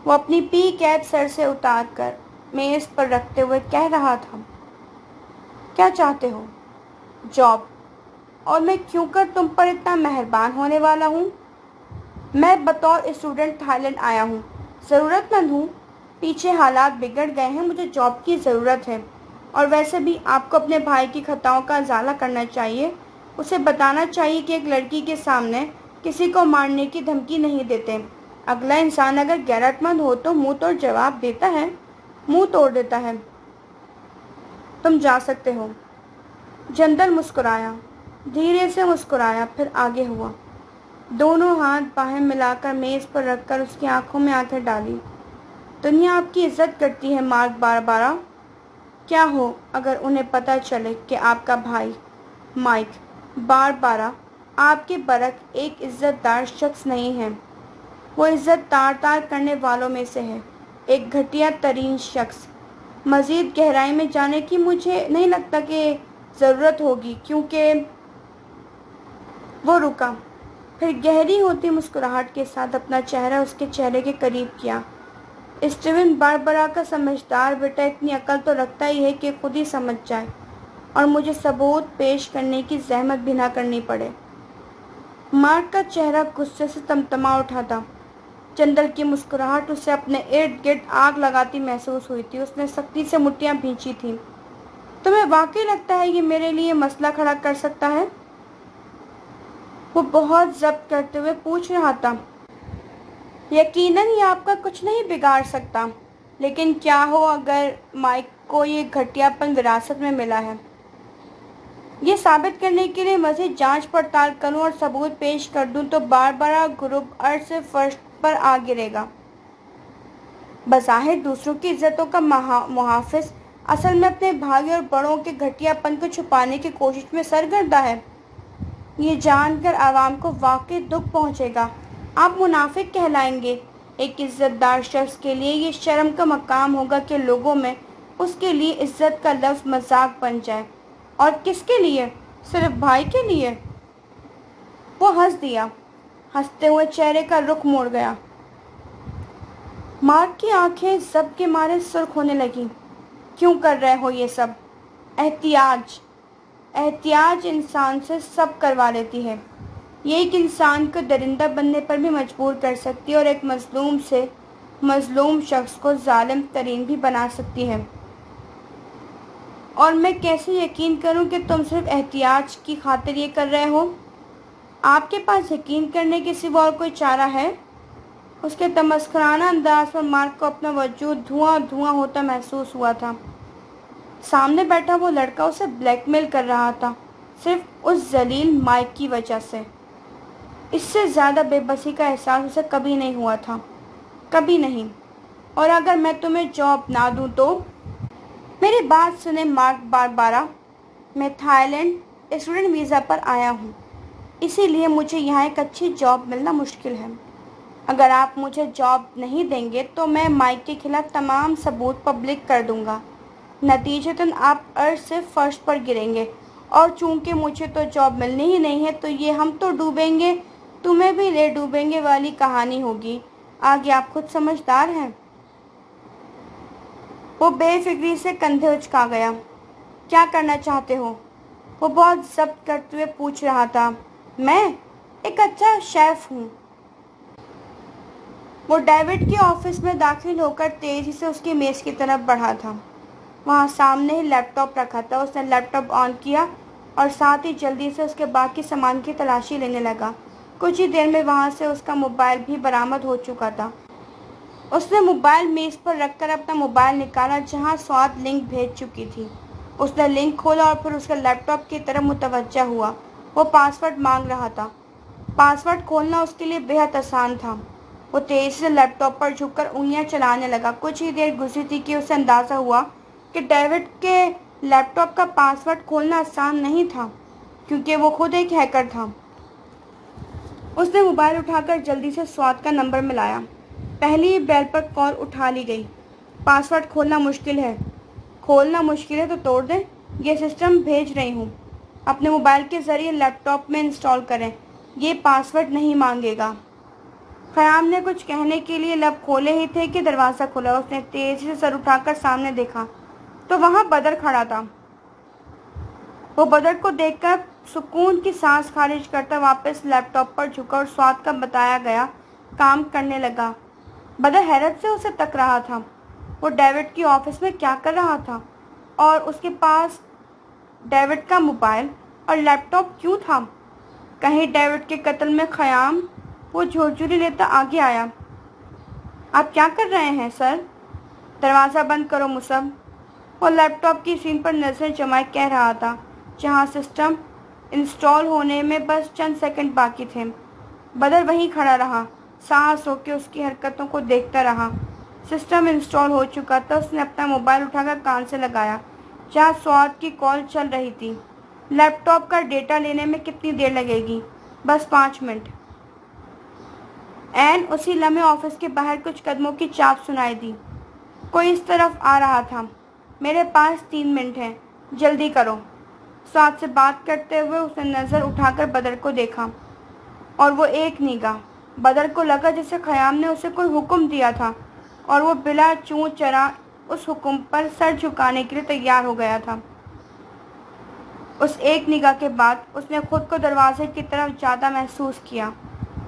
वो अपनी पी कैप सर से उतार कर मेज पर रखते हुए कह रहा था। क्या चाहते हो? जॉब। और मैं क्यों कर तुम पर इतना मेहरबान होने वाला हूँ? मैं बतौर स्टूडेंट थाईलैंड आया हूँ, ज़रूरतमंद हूँ। पीछे हालात बिगड़ गए हैं, मुझे जॉब की ज़रूरत है। और वैसे भी आपको अपने भाई की खताओं का इजाला करना चाहिए। उसे बताना चाहिए कि एक लड़की के सामने किसी को मारने की धमकी नहीं देते। अगला इंसान अगर गैरतमंद हो तो मुंह तोड़ जवाब देता है, मुंह तोड़ देता है। तुम जा सकते हो। जनरल मुस्कुराया, धीरे से मुस्कुराया, फिर आगे हुआ। दोनों हाथ बाहें मिलाकर मेज़ पर रखकर उसकी आंखों में आंखें डाली। दुनिया आपकी इज्जत करती है मार्क बारबारा। क्या हो अगर उन्हें पता चले कि आपका भाई माइक बारबारा आपके बरक एक इज्जतदार शख्स नहीं है। वो इज्जत तार करने वालों में से है, एक घटिया तरीन शख्स। मज़ीद गहराई में जाने की मुझे नहीं लगता कि ज़रूरत होगी, क्योंकि वो रुका। پھر گہری ہوتی مسکراہٹ کے ساتھ اپنا چہرہ اس کے چہرے کے قریب کیا۔ اسٹیون باربرا کا سمجھدار بیٹا اتنی عقل تو رکھتا ہی ہے کہ خود ہی سمجھ جائے اور مجھے ثبوت پیش کرنے کی زحمت بھی نہ کرنی پڑے۔ مارک کا چہرہ غصے سے تمتما اٹھا تھا۔ چندر کی مسکراہٹ اسے اپنے ارد گرد آگ لگاتی محسوس ہوئی تھی۔ اس نے سختی سے مٹھیاں بھینچی تھیں۔ تمہیں واقعی لگتا ہے یہ میرے لیے مسئلہ کھڑا کر سکتا ہے؟ وہ بہت ضبط کرتے ہوئے پوچھ رہا تھا۔ یقیناً یہ آپ کا کچھ نہیں بگاڑ سکتا، لیکن کیا ہو اگر مائک کو یہ گھٹیا پن وراثت میں ملا ہے؟ یہ ثابت کرنے کے لیے مزید جانچ پڑتال کروں اور ثبوت پیش کر دوں تو باربرا گروپ عرض سے فرش پر آ گرے گا۔ بظاہر دوسروں کی عزتوں کا محافظ اصل میں اپنے بھائی اور بڑوں کے گھٹیا پن کو چھپانے کی کوشش میں سرگردہ ہے۔ یہ جان کر عوام کو واقعی دکھ پہنچے گا۔ آپ منافق کہلائیں گے۔ ایک عزت دار شخص کے لیے یہ شرم کا مقام ہوگا کہ لوگوں میں اس کے لیے عزت کا لفظ مذاق بن جائے۔ اور کس کے لیے؟ صرف بھائی کے لیے؟ وہ ہنس دیا۔ ہنستے ہوئے چہرے کا رخ موڑ گیا۔ مارک کی آنکھیں ضبط کے مارے سرخ ہونے لگیں۔ کیوں کر رہے ہو یہ سب؟ احتیاج انسان سے سب کروا لیتی ہے۔ یہ ایک انسان کو درندہ بننے پر بھی مجبور کر سکتی ہے اور ایک مظلوم شخص کو ظالم ترین بھی بنا سکتی ہے۔ اور میں کیسے یقین کروں کہ تم صرف احتیاج کی خاطر یہ کر رہے ہو؟ آپ کے پاس یقین کرنے کے سوا اور کوئی چارہ ہے؟ اس کے تمسخرانہ انداز پر مارک کو اپنا وجود دھواں دھواں ہوتا محسوس ہوا تھا۔ سامنے بیٹھا وہ لڑکا اسے بلیک میل کر رہا تھا، صرف اس ذلیل مائک کی وجہ سے۔ اس سے زیادہ بے بسی کا احساس اسے کبھی نہیں ہوا تھا، کبھی نہیں۔ اور اگر میں تمہیں جاب نہ دوں تو؟ میری بات سنیں مارک باربرا، میں تھائی لینڈ اسٹوڈنٹ ویزا پر آیا ہوں، اسی لیے مجھے یہاں ایک اچھی جاب ملنا مشکل ہے۔ اگر آپ مجھے جاب نہیں دیں گے تو میں مائک کے خلاف تمام ثبوت پبلک کر دوں گا۔ نتیجتاً آپ عرض سے فرش پر گریں گے، اور چونکہ مجھے تو جاب ملنی ہی نہیں ہے تو یہ ہم تو ڈوبیں گے تمہیں بھی لے ڈوبیں گے والی کہانی ہوگی۔ آگے آپ خود سمجھدار ہیں۔ وہ بے فکری سے کندھے اچکا گیا۔ کیا کرنا چاہتے ہو؟ وہ بہت ضبط کرتے ہوئے پوچھ رہا تھا۔ میں ایک اچھا شیف ہوں۔ وہ ڈیوڈ کے آفس میں داخل ہو کر تیزی سے اس کی میز کی طرف بڑھا تھا۔ وہاں سامنے ہی لیپ ٹاپ رکھا تھا۔ اس نے لیپ ٹاپ آن کیا اور ساتھ ہی جلدی سے اس کے باقی سامان کی تلاشی لینے لگا۔ کچھ ہی دیر میں وہاں سے اس کا موبائل بھی برآمد ہو چکا تھا۔ اس نے موبائل میز پر رکھ کر اپنا موبائل نکالا جہاں سوات لنک بھیج چکی تھی۔ اس نے لنک کھولا اور پھر اس کے لیپ ٹاپ کی طرف متوجہ ہوا۔ وہ پاس ورڈ مانگ رہا تھا۔ پاس ورڈ کھولنا اس کے لیے بے حد آسان تھا۔ وہ تیزی سے لیپ ٹاپ پر جھک کر انگلیاں چلانے لگا۔ کچھ ہی دیر گزری تھی کہ اسے اندازہ ہوا کہ ڈیوڈ کے لیپ ٹاپ کا پاس ورڈ کھولنا آسان نہیں تھا، کیونکہ وہ خود ایک ہیکر تھا۔ اس نے موبائل اٹھا کر جلدی سے سوات کا نمبر ملایا۔ پہلی ہی بیل پر کال اٹھا لی گئی۔ پاس ورڈ کھولنا مشکل ہے۔ کھولنا مشکل ہے تو توڑ دیں۔ یہ سسٹم بھیج رہی ہوں۔ اپنے موبائل کے ذریعے لیپ ٹاپ میں انسٹال کریں۔ یہ پاس ورڈ نہیں مانگے گا۔ خیام نے کچھ کہنے کے لیے لب کھولے ہی تھے کہ دروازہ کھلا۔ اس نے تیزی سے سر اٹھا کر سامنے دیکھا تو وہاں بدر کھڑا تھا۔ وہ بدر کو دیکھ کر سکون کی سانس خارج کرتا واپس لیپ ٹاپ پر جھکا اور سوات کا بتایا گیا کام کرنے لگا۔ بدر حیرت سے اسے تک رہا تھا۔ وہ ڈیوڈ کی آفس میں کیا کر رہا تھا اور اس کے پاس ڈیوڈ کا موبائل اور لیپ ٹاپ کیوں تھا؟ کہیں ڈیوڈ کے قتل میں خیام؟ وہ جھرجھری لیتا آگے آیا۔ آپ کیا کر رہے ہیں سر؟ دروازہ بند کرو مصب۔ وہ لیپ ٹاپ کی اسکرین پر نظریں جمائے کہہ رہا تھا جہاں سسٹم انسٹال ہونے میں بس چند سیکنڈ باقی تھے۔ بدر وہیں کھڑا رہا، سانس روک کے اس کی حرکتوں کو دیکھتا رہا۔ سسٹم انسٹال ہو چکا تھا۔ اس نے اپنا موبائل اٹھا کر کان سے لگایا جہاں سوات کی کال چل رہی تھی۔ لیپ ٹاپ کا ڈیٹا لینے میں کتنی دیر لگے گی؟ بس 5 منٹ۔ عین اسی لمحے آفس کے باہر کچھ قدموں کی چاپ سنائی دی۔ کوئی اس طرف آ رہا تھا۔ میرے پاس 3 منٹ ہیں، جلدی کرو۔ سوات سے بات کرتے ہوئے اس نے نظر اٹھا کر بدر کو دیکھا۔ और वो एक निगाह। बदर को लगा जैसे खयाम ने उसे कोई हुक्म दिया था और वो बिला चूं चरा उस हुक्म पर सर झुकाने के लिए तैयार हो गया था। उस एक निगाह के बाद उसने खुद को दरवाजे की तरफ ज़्यादा महसूस किया।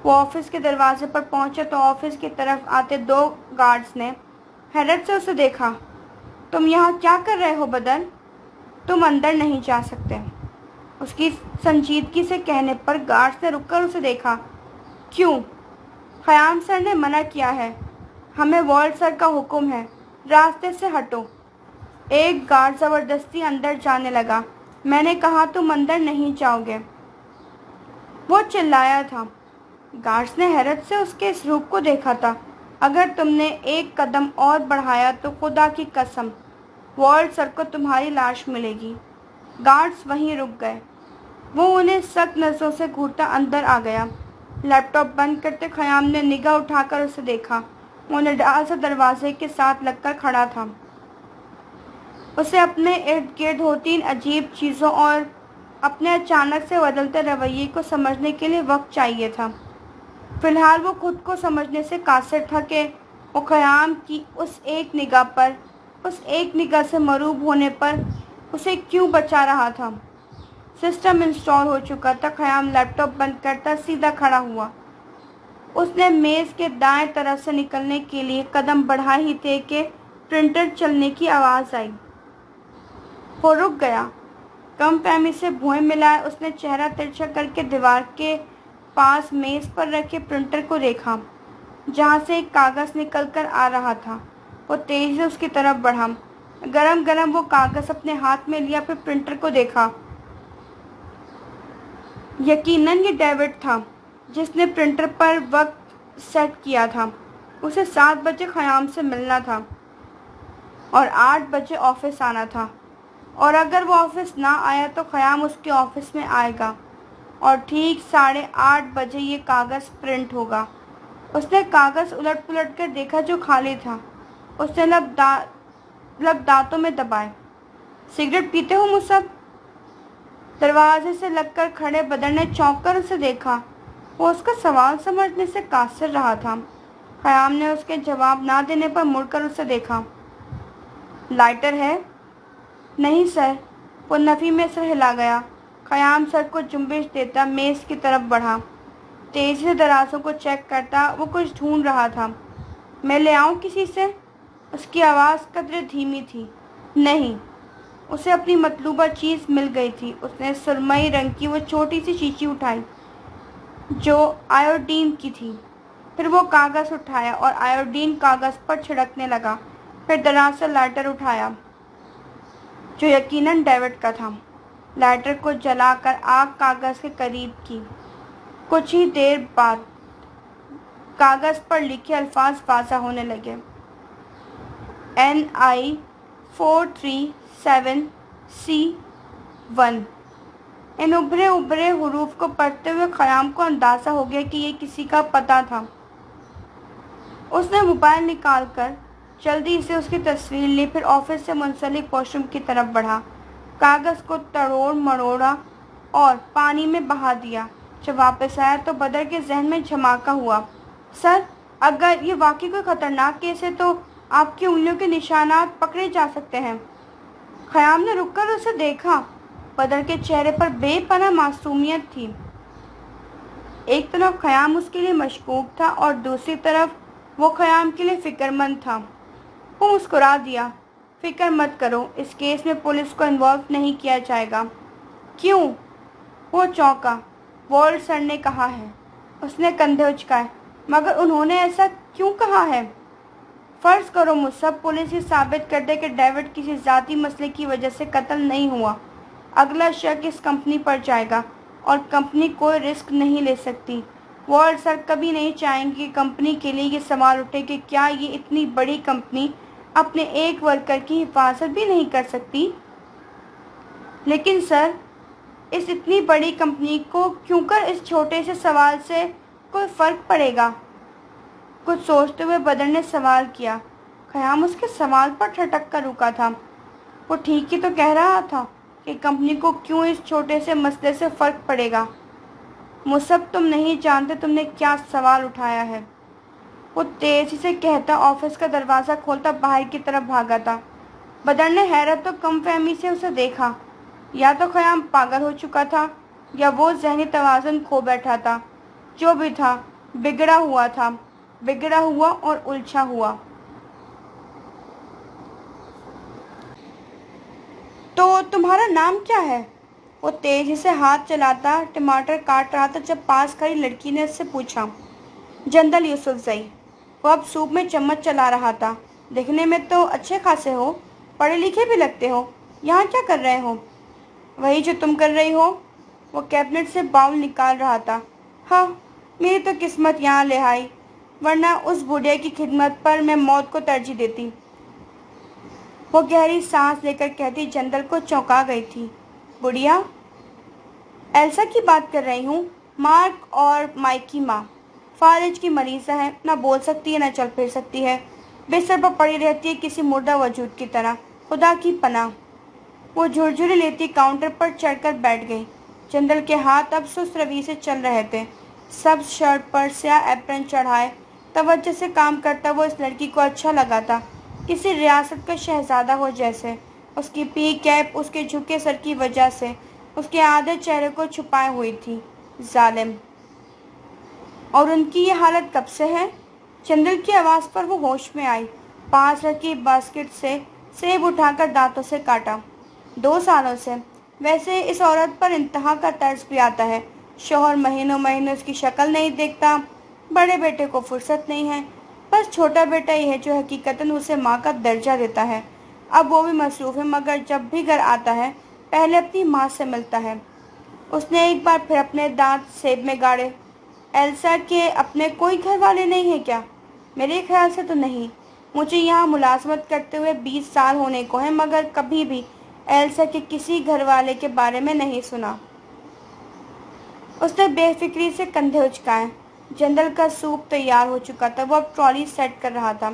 वो ऑफिस के दरवाजे पर पहुंचे तो ऑफिस की तरफ आते 2 गार्ड्स ने हैरत से उसे देखा। तुम यहाँ क्या कर रहे हो बदर? तुम अंदर नहीं जा सकते। उसकी संजीदगी से कहने पर गार्ड्स ने रुककर उसे देखा। क्यों? खयाम सर ने मना किया है। हमें वॉल्ट सर का हुक्म है, रास्ते से हटो। एक गार्ड जबरदस्ती अंदर जाने लगा। मैंने कहा तुम अंदर नहीं जाओगे, वो चिल्लाया था। गार्ड्स ने हैरत से उसके इस रूप को देखा था। अगर तुमने एक कदम और बढ़ाया तो खुदा की कसम वॉल्ट सर को तुम्हारी लाश मिलेगी। गार्ड्स वहीं रुक गए। वो उन्हें सख्त नजरों से घूरता अंदर आ गया। लैपटॉप बंद करते खयाम ने निगाह उठाकर उसे देखा। वो निडाल से दरवाजे के साथ लगकर खड़ा था। उसे अपने इर्द गिर्द होती इन अजीब चीज़ों और अपने अचानक से बदलते रवैये को समझने के लिए वक्त चाहिए था। फिलहाल वो खुद को समझने से कासिर था कि वो खयाम की उस एक निगाह से मरूब होने पर उसे क्यों बचा रहा था। सिस्टम इंस्टॉल हो चुका था। खयाम लैपटॉप बंद करता सीधा खड़ा हुआ। उसने मेज़ के दाएं तरफ से निकलने के लिए कदम बढ़ा ही थे कि प्रिंटर चलने की आवाज़ आई। वो रुक गया। कम फहमी से भुएं मिलाए उसने चेहरा तिरछा करके दीवार के पास मेज़ पर रखे प्रिंटर को देखा, जहाँ से एक कागज़ निकल कर आ रहा था। वो तेज़ी से उसकी तरफ बढ़ा। गरम गरम वो कागज़ अपने हाथ में लिया, फिर प्रिंटर को देखा। यकीनन ये डेविड था जिसने प्रिंटर पर वक्त सेट किया था। उसे 7 बजे खयाम से मिलना था और 8 बजे ऑफिस आना था, और अगर वो ऑफिस ना आया तो खयाम उसके ऑफिस में आएगा और ठीक 8:30 बजे ये कागज़ प्रिंट होगा। उसने कागज़ उलट पुलट कर देखा जो खाली था। उसने लब दांतों में दबाए। सिगरेट पीते हो मुसब? दरवाजे से लगकर खड़े बदर ने चौंक कर उसे देखा। वो उसका सवाल समझने से कासिर रहा था। खयाम ने उसके जवाब ना देने पर मुड़कर उसे देखा। लाइटर है? नहीं सर। वो नफ़ी में सर हिला गया। खयाम सर को जुम्बिश देता मेज़ की तरफ बढ़ा। तेज़ी से दराजों को चेक करता वो कुछ ढूंढ रहा था। मैं ले आऊं किसी से? उसकी आवाज़ कदरे धीमी थी। नहीं। उसे अपनी मतलूबा चीज़ मिल गई थी। उसने सुरमई रंग की वो छोटी सी शीशी उठाई जो आयोडीन की थी। फिर वो कागज़ उठाया और आयोडीन कागज़ पर छिड़कने लगा। फिर दराज से लाइटर उठाया जो यकीनन डेविड का था। लाइटर को जलाकर आग कागज़ के करीब की। कुछ ही देर बाद कागज़ पर लिखे अल्फाज वाज़ा होने लगे। NI 437C1। इन उभरे उभरे हुरूफ को पढ़ते हुए खयाम को अंदाज़ा हो गया कि ये किसी का पता था। उसने मोबाइल निकालकर जल्दी से उसकी तस्वीर ली, फिर ऑफिस से मुंसलिक वॉशरूम की तरफ बढ़ा। कागज़ को तड़ोड़ मड़ोड़ा और पानी में बहा दिया। जब वापस आया तो बदर के जहन में झमाका हुआ। सर, अगर ये वाकई कोई ख़तरनाक केस है तो आपकी उंगलियों के निशानात पकड़े जा सकते हैं। खयाम ने रुककर उसे देखा। बदर के चेहरे पर बेपनाह मासूमियत थी। एक तरफ खयाम उसके लिए मशकूक था और दूसरी तरफ वो खयाम के लिए फ़िक्रमंद था। वो मुस्कुरा दिया। फिक्र मत करो, इस केस में पुलिस को इन्वॉल्व नहीं किया जाएगा। क्यों? वो चौंका। वॉल्ट सर ने कहा है। उसने कंधे उचकाए। मगर उन्होंने ऐसा क्यों कहा है? फ़र्ज़ करो मुसब पुलिस ये साबित कर दे कि डेविड किसी ज़ाती मसले की वजह से कत्ल नहीं हुआ। अगला शक इस कंपनी पर जाएगा और कंपनी कोई रिस्क नहीं ले सकती। वॉल्ट सर कभी नहीं चाहेंगे कि कंपनी के लिए ये सवाल उठे कि क्या ये इतनी बड़ी कंपनी अपने एक वर्कर की हिफाजत भी नहीं कर सकती। लेकिन सर, इस इतनी बड़ी कंपनी को क्यों कर इस छोटे से सवाल से कोई फ़र्क पड़ेगा? कुछ सोचते हुए बदर ने सवाल किया। खयाम उसके सवाल पर ठटक कर रुका था। वो ठीक ही तो कह रहा था कि कंपनी को क्यों इस छोटे से मसले से फ़र्क पड़ेगा। मुसब, तुम नहीं जानते तुमने क्या सवाल उठाया है। वो तेजी से कहता ऑफिस का दरवाज़ा खोलता बाहर की तरफ भागा था। बदर ने हैरत और कमफहमी से उसे देखा। या तो ख़याम पागल हो चुका था या वो ज़हनी तवाज़ुन खो बैठा था। जो भी था, बिगड़ा हुआ था, बिगड़ा हुआ और उलझा हुआ। तो तुम्हारा नाम क्या है? वो तेजी से हाथ चलाता टमाटर काट रहा था जब पास खड़ी लड़की ने उससे पूछा। जंदल यूसुफजई। वो अब सूप में चम्मच चला रहा था। दिखने में तो अच्छे खासे हो, पढ़े लिखे भी लगते हो। यहाँ क्या कर रहे हो? वही जो तुम कर रही हो। वो कैबिनेट से बाउल निकाल रहा था। हाँ, मेरी तो किस्मत यहाँ ले आई, वरना उस बुढ़िया की खिदमत पर मैं मौत को तरजीह देती। वो गहरी सांस लेकर कहती जंदल को चौंका गई थी। बुढ़िया? एल्सा की बात कर रही हूँ। मार्क और माइक की माँ। फालिज की मरीज़ा है, ना बोल सकती है ना चल फिर सकती है। बिस्तर पर पड़ी रहती है किसी मुर्दा वजूद की तरह। खुदा की पनाह। वो झुरझुरी लेती काउंटर पर चढ़कर बैठ गई। जंदल के हाथ अब सुस्त रवि से चल रहे थे। सब्ज शर्ट पर स्याह एप्रन चढ़ाए तवज्जो से काम करता वो इस लड़की को अच्छा लगा था, किसी रियासत का शहजादा हो जैसे। उसकी पी कैप उसके झुके सर की वजह से उसके आधे चेहरे को छुपाए हुई थी। जालिम। और उनकी ये हालत कब से है? चंदल की आवाज़ पर वो होश में आई। पास रखी बास्केट से सेब उठाकर दांतों से काटा। 2 सालों से। वैसे इस औरत पर इंतहा का तर्स भी आता है। शौहर महीनों महीनों उसकी शक्ल नहीं देखता। बड़े बेटे को फुर्सत नहीं है। बस छोटा बेटा ही है जो हकीकतन उसे माँ का दर्जा देता है। अब वो भी मसरूफ़ है, मगर जब भी घर आता है पहले अपनी माँ से मिलता है। उसने एक बार फिर अपने दांत सेब में गाड़े। एल्सा के अपने कोई घर वाले नहीं है क्या? मेरे ख्याल से तो नहीं। मुझे यहाँ मुलाजमत करते हुए 20 साल होने को है, मगर कभी भी एल्सा के किसी घर वाले के बारे में नहीं सुना। उसने बेफिक्री से कंधे उचकाए। जंदल का सूप तैयार हो चुका था। वो अब ट्रॉली सेट कर रहा था।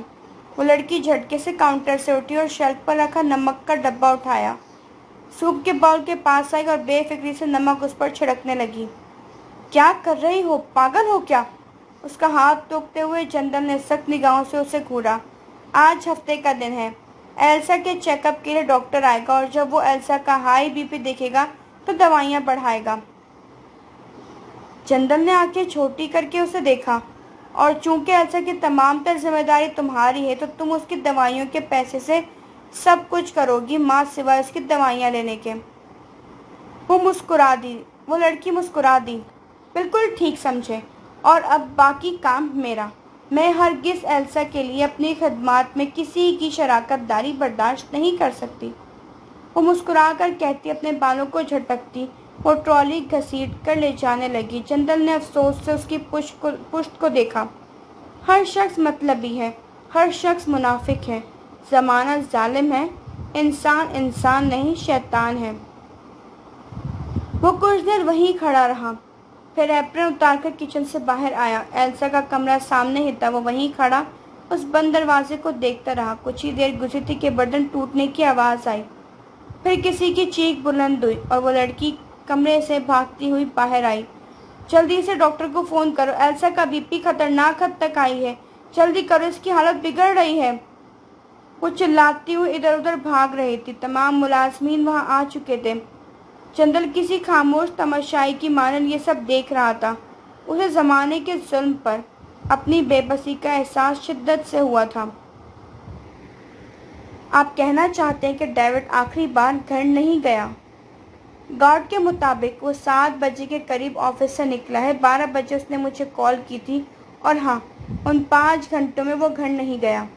वो लड़की झटके से काउंटर से उठी और शेल्फ पर रखा नमक का डब्बा उठाया। सूप के बाउल के पास आई और बेफिक्री से नमक उस पर छिड़कने लगी। क्या कर रही हो? पागल हो क्या? उसका हाथ टोकते हुए जंदल ने सख्त निगाहों से उसे घूरा। आज हफ्ते का दिन है। एल्सा के चेकअप के लिए डॉक्टर आएगा और जब वो एल्सा का हाई बीपी देखेगा तो दवाइयाँ बढ़ाएगा। जंदल ने आंखें छोटी करके उसे देखा। और चूंकि एल्सा की तमाम तर जिम्मेदारी तुम्हारी है तो तुम उसकी दवाइयों के पैसे से सब कुछ करोगी, माँ सिवाय उसकी दवाइयाँ लेने के। वो लड़की मुस्कुरा दी। बिल्कुल ठीक समझे। और अब बाकी काम मेरा। मैं हरगिज़ एल्सा के लिए अपनी खिदमत में किसी की शराकतदारी बर्दाश्त नहीं कर सकती। वो मुस्कुरा कर कहती अपने बालों को झटकती वो ट्रॉली घसीट कर ले जाने लगी। जंदल ने अफसोस से उसकी पुश्त को देखा। हर शख्स मतलबी है, हर शख्स मुनाफिक है, ज़माना जालिम है, इंसान इंसान नहीं शैतान है। वो कुछ देर वहीं खड़ा रहा, फिर एप्रन उतारकर किचन से बाहर आया। एल्सा का कमरा सामने ही था। वो वहीं खड़ा उस बंद दरवाजे को देखता रहा। कुछ ही देर गुजरती के बटन टूटने की आवाज़ आई। फिर किसी की चीख बुलंद हुई और वो लड़की कमरे से भागती हुई बाहर आई। जल्दी से डॉक्टर को फ़ोन करो, एल्सा का बीपी खतरनाक हद तक आई है। जल्दी करो, इसकी हालत बिगड़ रही है। वो चिल्लाती हुई इधर उधर भाग रही थी। तमाम मुलाजमीन वहाँ आ चुके थे। चंदल किसी खामोश तमाशाई की मानन ये सब देख रहा था। उसे ज़माने के जुल्म पर अपनी बेबसी का एहसास शिद्दत से हुआ था। आप कहना चाहते हैं कि डेविड आखिरी बार घर नहीं गया? गार्ड के मुताबिक वो 7 बजे के करीब ऑफिस से निकला है। 12 बजे उसने मुझे कॉल की थी और हाँ, उन 5 घंटों में वो घर नहीं गया।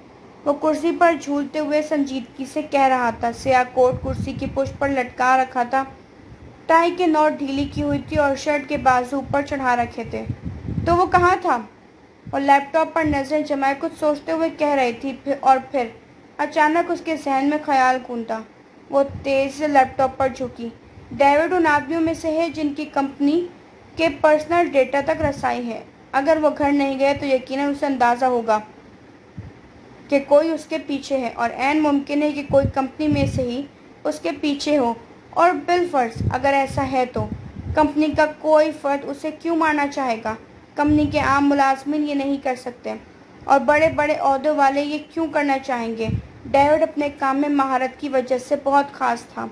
वो कुर्सी पर झूलते हुए संजीदगी से कह रहा था। स्याह कोट कुर्सी की पुष्ट पर लटका रखा था। टाई की नोट ढीली की हुई थी और शर्ट के बाजू ऊपर चढ़ा रखे थे। तो वो कहाँ था? और लैपटॉप पर नज़रें जमाए कुछ सोचते हुए कह रही थी और फिर अचानक उसके जहन में ख्याल कूदा। वो तेज़ से लैपटॉप पर झुकी। डेविड उन आदमियों में से है जिनकी कंपनी के पर्सनल डेटा तक रसाई है। अगर वो घर नहीं गया तो यकीनन उसे अंदाज़ा होगा कि कोई उसके पीछे है और ऐन मुमकिन है कि कोई कंपनी में से ही उसके पीछे हो। और बिलफर्ज अगर ऐसा है तो कंपनी का कोई फर्द उसे क्यों मारना चाहेगा? कंपनी के आम मुलाजमिन ये नहीं कर सकते और बड़े बड़े ओहदों वाले ये क्यों करना चाहेंगे? डेविड अपने काम में महारत की वजह से बहुत खास था।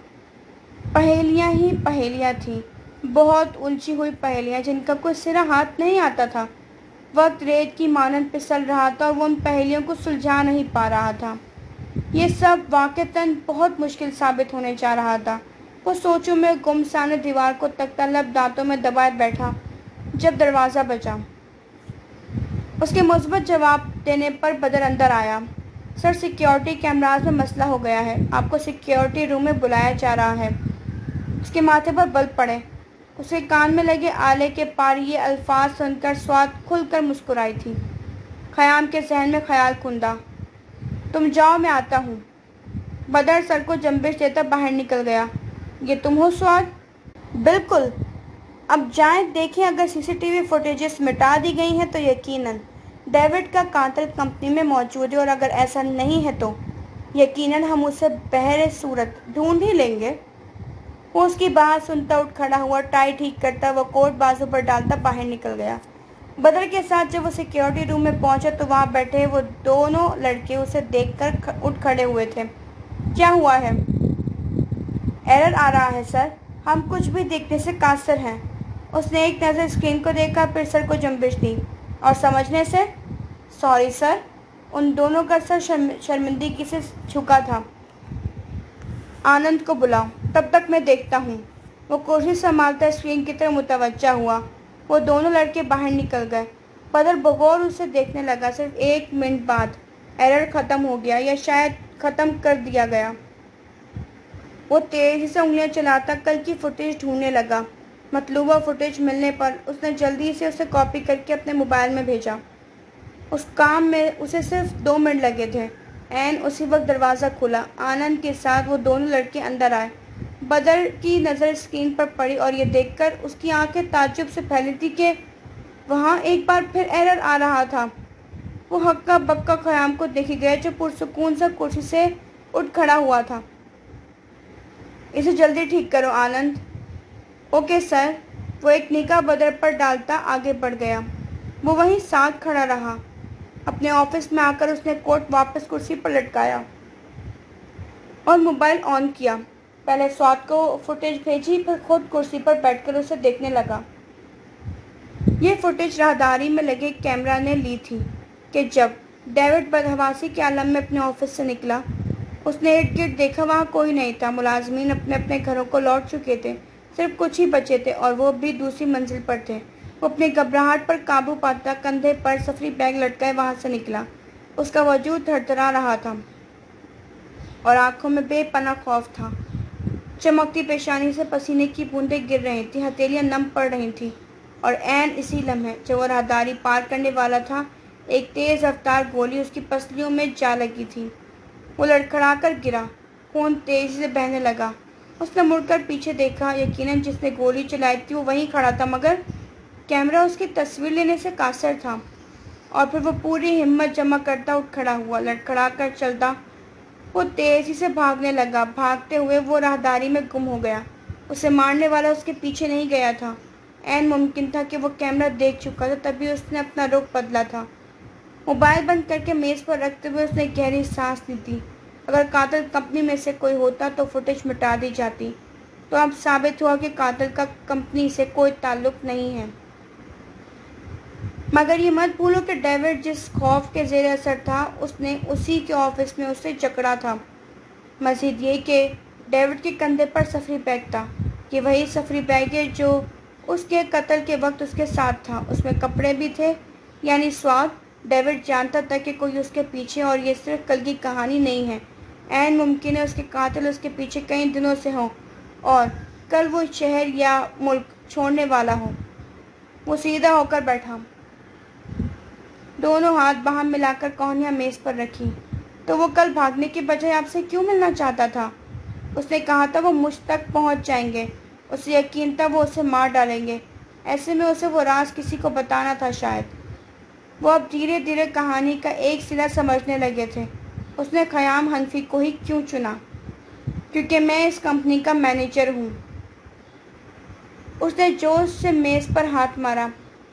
पहेलियां ही पहेलियां थीं, बहुत उलझी हुई पहेलियां जिनका कोई सिरा हाथ नहीं आता था। वक्त रेत की मानंद फिसल रहा था और वो उन पहेलियों को सुलझा नहीं पा रहा था। ये सब वाक़तन बहुत मुश्किल साबित होने जा रहा था। वो सोचों में गुम सामने दीवार को तकता लब दांतों में दबाए बैठा जब दरवाज़ा बजा। उसके मुस्बत जवाब देने पर बदर अंदर आया। सर, सिक्योरिटी कैमराज में मसला हो गया है, आपको सिक्योरिटी रूम में बुलाया जा रहा है। उसके माथे पर बल पड़े। उसके कान में लगे आले के पार ये अल्फाज सुनकर स्वाद खुलकर मुस्कुराई थी। ख़याम के जहन में ख्याल कुंदा। तुम जाओ, मैं आता हूँ। बदर सर को जंबिश देता बाहर निकल गया। ये तुम हो स्वाद? बिल्कुल। अब जाएं, देखें अगर सीसीटीवी फुटेजेस मिटा दी गई हैं तो यकीनन डेविड का कातिल कंपनी में मौजूद है, और अगर ऐसा नहीं है तो यकीनन हम उसे बहरे सूरत ढूंढ ही लेंगे। वो उसकी बात सुनता उठ खड़ा हुआ, टाई ठीक करता, वो कोट बाजू पर डालता बाहर निकल गया। बदर के साथ जब वो सिक्योरिटी रूम में पहुंचा तो वहां बैठे वो दोनों लड़के उसे देखकर उठ खड़े हुए थे। क्या हुआ है? एरर आ रहा है सर, हम कुछ भी देखने से कासिर हैं। उसने एक नज़र स्क्रीन को देखा, फिर सर को जंबिश दी। और समझने से? Sorry sir. उन दोनों का सर शर्मिंदगी से झुका था। आनंद को बुलाओ, तब तक मैं देखता हूँ। वो कोशिश संभालता स्क्रीन की तरफ मुतवज्जा हुआ। वो दोनों लड़के बाहर निकल गए। बदर बगौर उसे देखने लगा। सिर्फ 1 मिनट बाद एरर ख़त्म हो गया, या शायद ख़त्म कर दिया गया। वो तेज़ी से उंगलियां चलाता कल की फुटेज ढूंढने लगा। मतलूबा फुटेज मिलने पर उसने जल्दी से उसे कॉपी करके अपने मोबाइल में भेजा। उस काम में उसे सिर्फ 2 मिनट लगे थे। ऐन उसी वक्त दरवाज़ा खुला। आनंद के साथ वो दोनों लड़के अंदर आए। बदर की नज़र स्क्रीन पर पड़ी और ये देखकर उसकी आंखें ताज्जुब से फैली थी कि वहाँ एक बार फिर एरर आ रहा था। वो हक्का बक्का ख़याम को देखी गया जो पुरसुकून सा कुर्सी से उठ खड़ा हुआ था। इसे जल्दी ठीक करो आनंद। Okay sir. वो एक निगाह बदर पर डालता आगे बढ़ गया। वो वहीं साथ खड़ा रहा। अपने ऑफिस में आकर उसने कोट वापस कुर्सी पर लटकाया और मोबाइल ऑन किया। पहले स्वाद को फुटेज भेजी, फिर खुद कुर्सी पर बैठकर उसे देखने लगा। ये फुटेज राहदारी में लगे कैमरा ने ली थी कि जब डेविड बदहवासी के आलम में अपने ऑफिस से निकला, उसने इर्द गिर्द देखा, वहाँ कोई नहीं था। मुलाजमीन अपने अपने घरों को लौट चुके थे, सिर्फ कुछ ही बचे थे और वो भी दूसरी मंजिल पर थे। वो अपनी घबराहट पर काबू पाता कंधे पर सफरी बैग लटकाए वहाँ से निकला। उसका वजूद थरथरा रहा था और आंखों में बेपनाह खौफ था। चमकती पेशानी से पसीने की बूंदें गिर रही थी, हथेलियां नम पड़ रही थीं। और ऐन इसी लम्हे जब वो राहदारी पार करने वाला था, एक तेज़ रफ्तार गोली उसकी पसलियों में जा लगी थी। वो लड़खड़ा कर गिरा। खून तेजी से बहने लगा। उसने मुड़कर पीछे देखा। यकीनन जिसने गोली चलाई थी वो वहीं खड़ा था, मगर कैमरा उसकी तस्वीर लेने से कासिर था। और फिर वो पूरी हिम्मत जमा करता उठ खड़ा हुआ, लड़खड़ा कर चलता। वो तेज़ी से भागने लगा। भागते हुए वो राहदारी में गुम हो गया। उसे मारने वाला उसके पीछे नहीं गया था। ऐन मुमकिन था कि वो कैमरा देख चुका था, तभी उसने अपना रुख बदला था। मोबाइल बंद करके मेज़ पर रखते हुए उसने गहरी सांस ली थी। अगर कातिल कंपनी में से कोई होता तो फुटेज मिटा दी जाती। तो अब साबित हुआ कि कातिल का कंपनी से कोई ताल्लुक नहीं है। मगर ये मत भूलो कि डेविड जिस खौफ के ज़ेर असर था, उसने उसी के ऑफिस में उसे जकड़ा था। मज़ीद ये कि डेविड के कंधे पर सफरी बैग था। ये वही सफरी बैग है जो उसके कत्ल के वक्त उसके साथ था। उसमें कपड़े भी थे, यानी स्वाद। डेविड जानता था कि कोई उसके पीछे, और ये सिर्फ कल की कहानी नहीं है। ऐन मुमकिन है उसके कातिल उसके पीछे कई दिनों से हों और कल वो शहर या मुल्क छोड़ने वाला हो। वो सीधा होकर बैठा, दोनों हाथ बाहर मिलाकर कौनियाँ मेज़ पर रखी। तो वो कल भागने के बजाय आपसे क्यों मिलना चाहता था? उसने कहा था वो मुझ तक पहुंच जाएंगे। उसे यकीन था वो उसे मार डालेंगे। ऐसे में उसे वो राज किसी को बताना था शायद। वो अब धीरे धीरे कहानी का एक सिला समझने लगे थे। उसने ख़याम हनफी को ही क्यों चुना? क्योंकि मैं इस कंपनी का मैनेजर हूँ। उसने जोश से मेज पर हाथ मारा।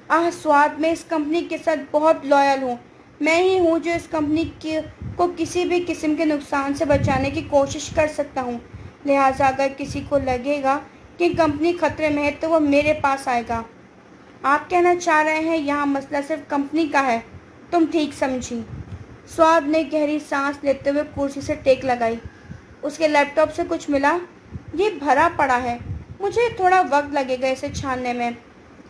आह स्वाद, मैं इस कंपनी के साथ बहुत लॉयल हूँ। मैं ही हूँ जो इस कंपनी को किसी भी किस्म के नुकसान से बचाने की कोशिश कर सकता हूँ। लिहाजा अगर किसी को लगेगा कि कंपनी खतरे में है तो वो मेरे पास आएगा। आप कहना चाह रहे हैं यहाँ मसला सिर्फ कंपनी का है? तुम ठीक समझी। स्वाद ने गहरी सांस लेते हुए कुर्सी से टेक लगाई। उसके लैपटॉप से कुछ मिला? ये भरा पड़ा है, मुझे थोड़ा वक्त लगेगा इसे छानने में।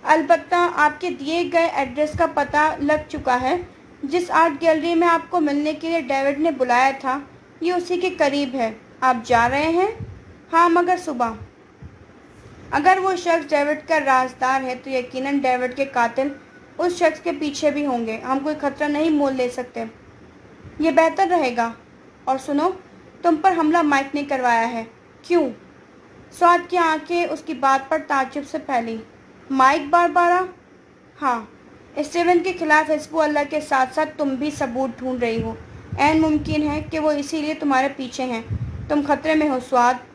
अलबत्ता आपके दिए गए एड्रेस का पता लग चुका है। जिस आर्ट गैलरी में आपको मिलने के लिए डेविड ने बुलाया था, ये उसी के करीब है। आप जा रहे हैं? हाँ, मगर सुबह। अगर वो शख्स डेविड का राजदार है तो यकीनन डेविड के कातिल उस शख्स के पीछे भी होंगे। हम कोई खतरा नहीं मोल ले सकते। ये बेहतर रहेगा। और सुनो, तुम पर हमला माइक ने करवाया है। क्यों? स्वाद की आंखें उसकी बात पर ताज्जुब से फैली। Mic Barbara? हाँ, स्टीवन के खिलाफ हिज़्बुल्लाह के साथ साथ तुम भी सबूत ढूंढ रही हो। ऐन मुमकिन है कि वो इसीलिए तुम्हारे पीछे हैं। तुम खतरे में हो स्वाद।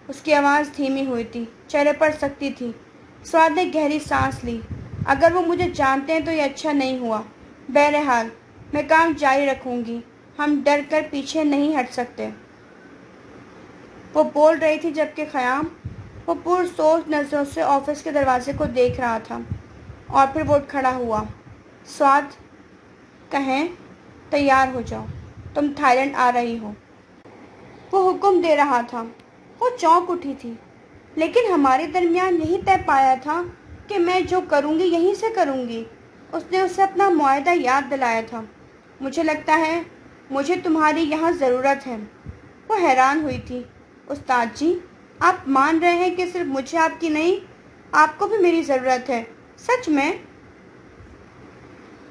उसकी आवाज़ धीमी हुई थी, चेहरे पर सख्ती थी। स्वाद ने गहरी सांस ली। अगर वो मुझे जानते हैं तो ये अच्छा नहीं हुआ। बहरहाल मैं काम जारी रखूंगी। हम डर कर पीछे नहीं हट सकते। वो बोल रही थी जबकि ख़याम वो पुरसोच नज़रों से ऑफिस के दरवाजे को देख रहा था। और फिर वो उठ खड़ा हुआ। स्वाद, कहें, तैयार हो जाओ, तुम थाईलैंड आ रही हो। वो हुक्म दे रहा था। वो चौंक उठी थी। लेकिन हमारे दरमियान यही तय पाया था कि मैं जो करूँगी यहीं से करूँगी। उसने उसे अपना मुआहदा याद दिलाया था। मुझे लगता है मुझे तुम्हारी यहाँ ज़रूरत है। वो हैरान हुई थी। उस्ताद जी, आप मान रहे हैं कि सिर्फ मुझे आपकी नहीं, आपको भी मेरी ज़रूरत है? सच में?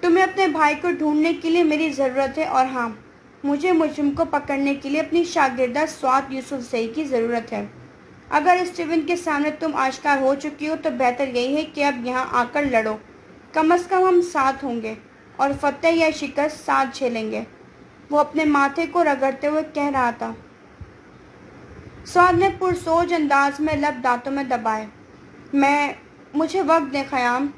तुम्हें अपने भाई को ढूंढने के लिए मेरी ज़रूरत है, और हाँ, मुझे मुजरिम को पकड़ने के लिए अपनी शागिर्दा स्वाद यूसुफजई की ज़रूरत है। अगर स्टीवन के सामने तुम आश्कार हो चुकी हो तो बेहतर यही है कि अब यहाँ आकर लड़ो। कम से कम हम साथ होंगे और फतेह या शिकस्त साथ झेलेंगे। वो अपने माथे को रगड़ते हुए कह रहा था। स्वाद ने पुरसोच अंदाज में लब दांतों में दबाए। मुझे वक्त दे ख़याम,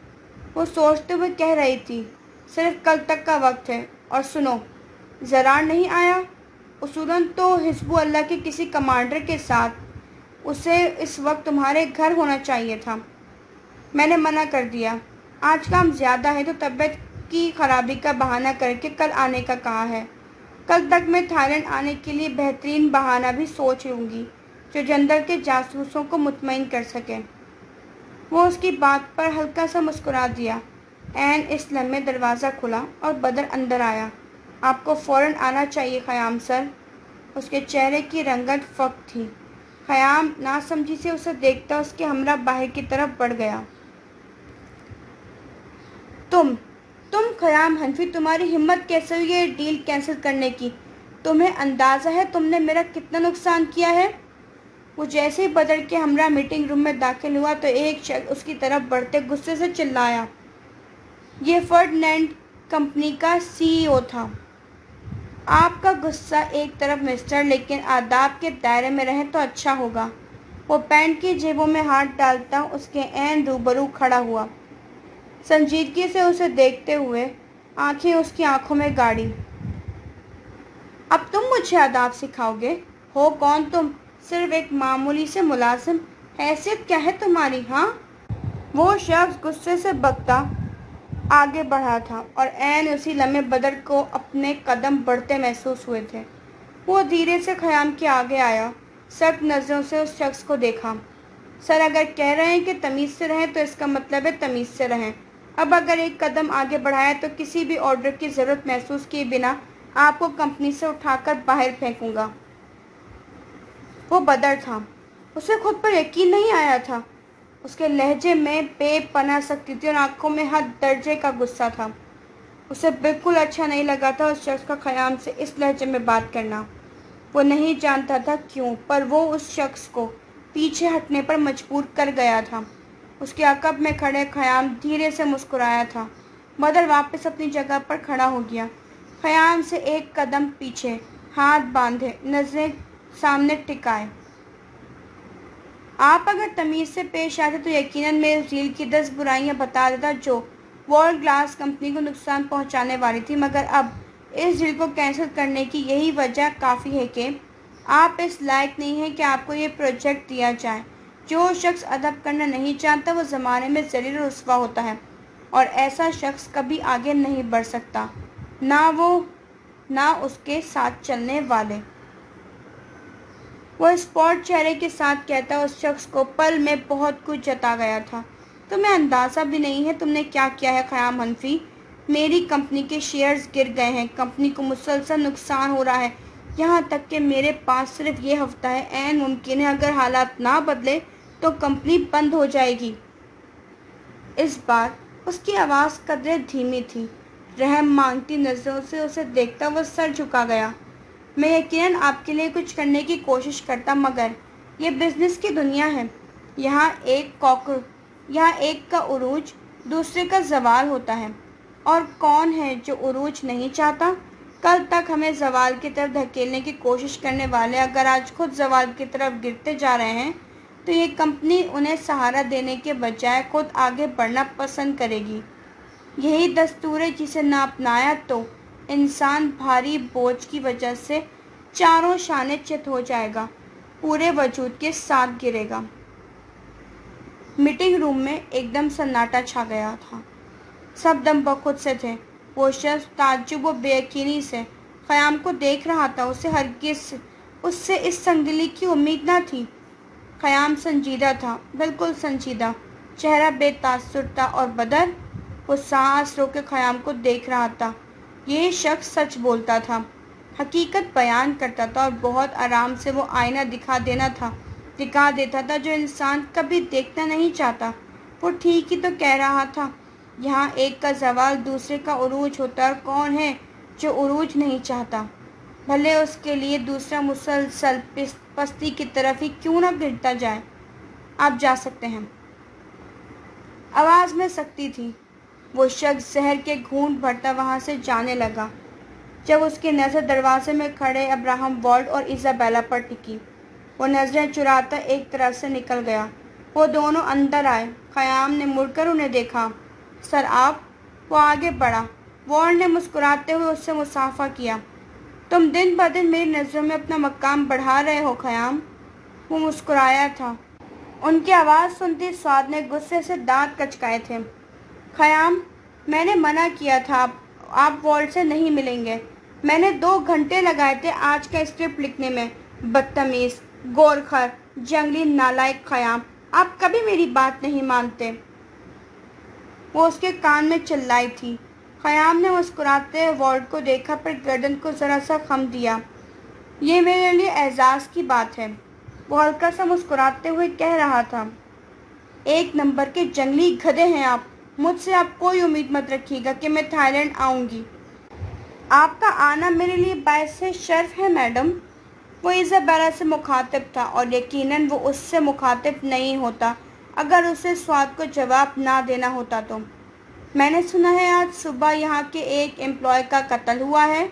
वो सोचते हुए कह रही थी। सिर्फ कल तक का वक्त है। और सुनो, ज़रार नहीं आया? उसूलन तो हिज़्बुल्लाह के किसी कमांडर के साथ। उसे इस वक्त तुम्हारे घर होना चाहिए था। मैंने मना कर दिया। आज काम ज़्यादा है तो तबीयत की खराबी का बहाना करके कल आने का कहा है। कल तक मैं थाईलैंड आने के लिए बेहतरीन बहाना भी सोच लूँगी जो जंदर के जासूसों को मुतमईन कर सके। वो उसकी बात पर हल्का सा मुस्कुरा दिया। ऐन इस लम्हे दरवाज़ा खुला और बदर अंदर आया। आपको फ़ौरन आना चाहिए ख़याम सर। उसके चेहरे की रंगत फक थी। ख़याम नासमझी से उसे देखता उसके हमरा बाहर की तरफ बढ़ गया। तुम ख़याम हनफी, तुम्हारी हिम्मत कैसे हुई ये डील कैंसिल करने की? तुम्हें अंदाज़ा है तुमने मेरा कितना नुकसान किया है? वो जैसे ही बदर के हमरा मीटिंग रूम में दाखिल हुआ तो एक शख्स उसकी तरफ बढ़ते गुस्से से चिल्लाया। ये फर्डिनेंड कंपनी का सीईओ था। आपका गुस्सा एक तरफ मिस्टर, लेकिन आदाब के दायरे में रहें तो अच्छा होगा। वो पैंट की जेबों में हाथ डालता उसके ऐन रूबरू खड़ा हुआ, संजीदगी से उसे देखते हुए, आंखें उसकी आंखों में गाड़ी। अब तुम मुझे आदाब सिखाओगे? हो कौन तुम? सिर्फ एक मामूली से मुलाजिम। हैसियत क्या है तुम्हारी? हाँ? वो शख्स गुस्से से बकता आगे बढ़ा था और ऐन उसी लम्हे बदर को अपने कदम बढ़ते महसूस हुए थे। वो धीरे से ख़याम के आगे आया, सख्त नज़रों से उस शख्स को देखा। सर, अगर कह रहे हैं कि तमीज़ से रहें तो इसका मतलब है तमीज़ से रहें। अब अगर एक कदम आगे बढ़ाया तो किसी भी ऑर्डर की ज़रूरत महसूस किए बिना आपको कंपनी से उठाकर बाहर फेंकूंगा। वो बदर था। उसे खुद पर यकीन नहीं आया था। उसके लहजे में बेपनाह सख्ती थी और आंखों में हद दर्जे का गुस्सा था। उसे बिल्कुल अच्छा नहीं लगा था उस शख्स का ख़याम से इस लहजे में बात करना। वो नहीं जानता था क्यों, पर वो उस शख्स को पीछे हटने पर मजबूर कर गया था। उसके अकब में खड़े ख़याम धीरे से मुस्कुराया था। बदर वापस अपनी जगह पर खड़ा हो गया, ख़याम से एक कदम पीछे, हाथ बांधे, नज़रें सामने टिकाए। आप अगर तमीज़ से पेश आते तो यकीनन मैं इस डील की 10 बुराइयां बता देता जो वर्ल्ड ग्लास कंपनी को नुकसान पहुंचाने वाली थी, मगर अब इस डील को कैंसिल करने की यही वजह काफ़ी है कि आप इस लायक नहीं हैं कि आपको ये प्रोजेक्ट दिया जाए। जो शख्स अदब करना नहीं चाहता वो ज़माने में ज़लील और रुस्वा होता है, और ऐसा शख्स कभी आगे नहीं बढ़ सकता, ना वो ना उसके साथ चलने वाले। वो स्पॉट चेहरे के साथ कहता, उस शख्स को पल में बहुत कुछ जता गया था। तुम्हें अंदाज़ा भी नहीं है तुमने क्या किया है ख़याम हनफी। मेरी कंपनी के शेयर्स गिर गए हैं, कंपनी को मुसलसल नुकसान हो रहा है, यहाँ तक कि मेरे पास सिर्फ ये हफ्ता है। ऐन मुमकिन है अगर हालात ना बदले तो कंपनी बंद हो जाएगी। इस बार उसकी आवाज़ कदरे धीमी थी। रहम मांगती नज़रों से उसे देखता वो सर झुका गया। मैं यकीनन आपके लिए कुछ करने की कोशिश करता, मगर ये बिजनेस की दुनिया है। यहाँ एक का उरूज दूसरे का ज़वाल होता है, और कौन है जो उरूज नहीं चाहता। कल तक हमें ज़वाल की तरफ धकेलने की कोशिश करने वाले अगर आज खुद ज़वाल की तरफ गिरते जा रहे हैं तो ये कंपनी उन्हें सहारा देने के बजाय खुद आगे बढ़ना पसंद करेगी। यही दस्तूर है जिसे ना अपनाया तो इंसान भारी बोझ की वजह से चारों शाने चित हो जाएगा, पूरे वजूद के साथ गिरेगा। मीटिंग रूम में एकदम सन्नाटा छा गया था। सब दम बखुद से थे। वो शख्स ताज्जुब व बेयकीनी से ख़याम को देख रहा था। उसे हरगिज़ उससे इस संगली की उम्मीद न थी। ख़याम संजीदा था, बिल्कुल संजीदा, चेहरा बेतासुर था, और बदर वो सांस रोके ख़याम को देख रहा था। ये शख्स सच बोलता था, हकीकत बयान करता था, और बहुत आराम से वो आईना दिखा देता था जो इंसान कभी देखना नहीं चाहता। वो ठीक ही तो कह रहा था। यहाँ एक का ज़वाल दूसरे का उरूज होता है, और कौन है जो उरूज नहीं चाहता, भले उसके लिए दूसरा मुसलसल पस्ती की तरफ ही क्यों न गिरता जाए। आप जा सकते हैं। आवाज़ में सख्ती थी। वो शख्स जहर के घूंट भरता वहाँ से जाने लगा। जब उसकी नज़र दरवाजे में खड़े अब्राहम वॉल्ट और इज़ाबेला पर टिकी, वो नज़रें चुराता एक तरफ से निकल गया। वो दोनों अंदर आए। ख़याम ने मुड़कर उन्हें देखा। सर आप। वो आगे बढ़ा। वॉल्ट ने मुस्कुराते हुए उससे मुसाफा किया। तुम दिन ब दिन मेरी नज़रों में अपना मकाम बढ़ा रहे हो ख़याम। वो मुस्कुराया था। उनकी आवाज़ सुनती स्वाद ने गुस्से से दांत कचकाए थे। ख़याम, मैंने मना किया था, आप वॉल्ट से नहीं मिलेंगे। मैंने 2 घंटे लगाए थे आज का स्क्रिप्ट लिखने में। बदतमीज़, गोरखर, जंगली नालायक ख़याम, आप कभी मेरी बात नहीं मानते। वो उसके कान में चिल्लाई थी। ख़याम ने मुस्कुराते हुए वॉल्ट को देखा, फिर गर्दन को ज़रा सा खम दिया। ये मेरे लिए एजाज़ की बात है, वो हल्का सा मुस्कुराते हुए कह रहा था। 1 नंबर के जंगली गधे हैं आप। मुझसे आप कोई उम्मीद मत रखिएगा कि मैं थाईलैंड आऊँगी। आपका आना मेरे लिए बाइसे शर्फ है मैडम। वो इज़ाबेला से मुखातिब था, और यकीनन वो उससे मुखातिब नहीं होता अगर उसे स्वाद को जवाब ना देना होता तो। मैंने सुना है आज सुबह यहाँ के एक एम्प्लॉय का कत्ल हुआ है।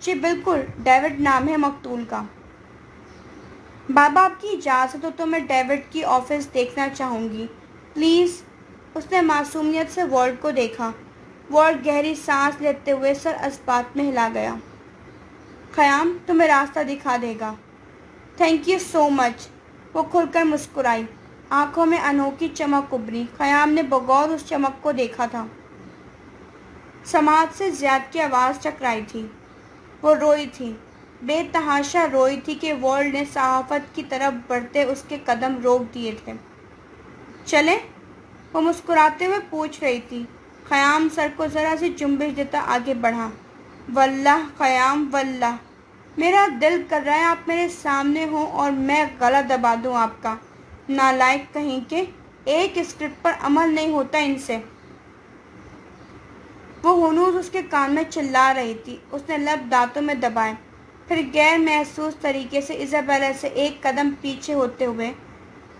जी बिल्कुल, डेविड नाम है मकतूल का। बाबा आपकी इजाज़त हो तो मैं डेविड की ऑफिस देखना चाहूँगी प्लीज़। उसने मासूमियत से वॉल्ट को देखा। वॉल्ट गहरी सांस लेते हुए सर अस्बात में हिला गया। ख़याम तुम्हें रास्ता दिखा देगा। Thank you so much. वो खुलकर मुस्कुराई। आंखों में अनोखी चमक उभरी। ख़याम ने बगौर उस चमक को देखा था। समाज से ज़ियाद की आवाज़ टकराई थी। वो रोई थी, बेतहाशा रोई थी कि वॉल्ट ने सहाफ़त की तरफ बढ़ते उसके कदम रोक दिए थे। चले? वो मुस्कुराते हुए पूछ रही थी। ख़याम सर को ज़रा सी जुम्बिश देता आगे बढ़ा। वल्लाह ख़याम, वल्लाह मेरा दिल कर रहा है आप मेरे सामने हो और मैं गला दबा दूँ आपका। नालायक कहीं के, एक स्क्रिप्ट पर अमल नहीं होता इनसे। वो हुनूस उसके कान में चिल्ला रही थी। उसने लब दांतों में दबाए, फिर गैर महसूस तरीके से इज़ाबेला से एक कदम पीछे होते हुए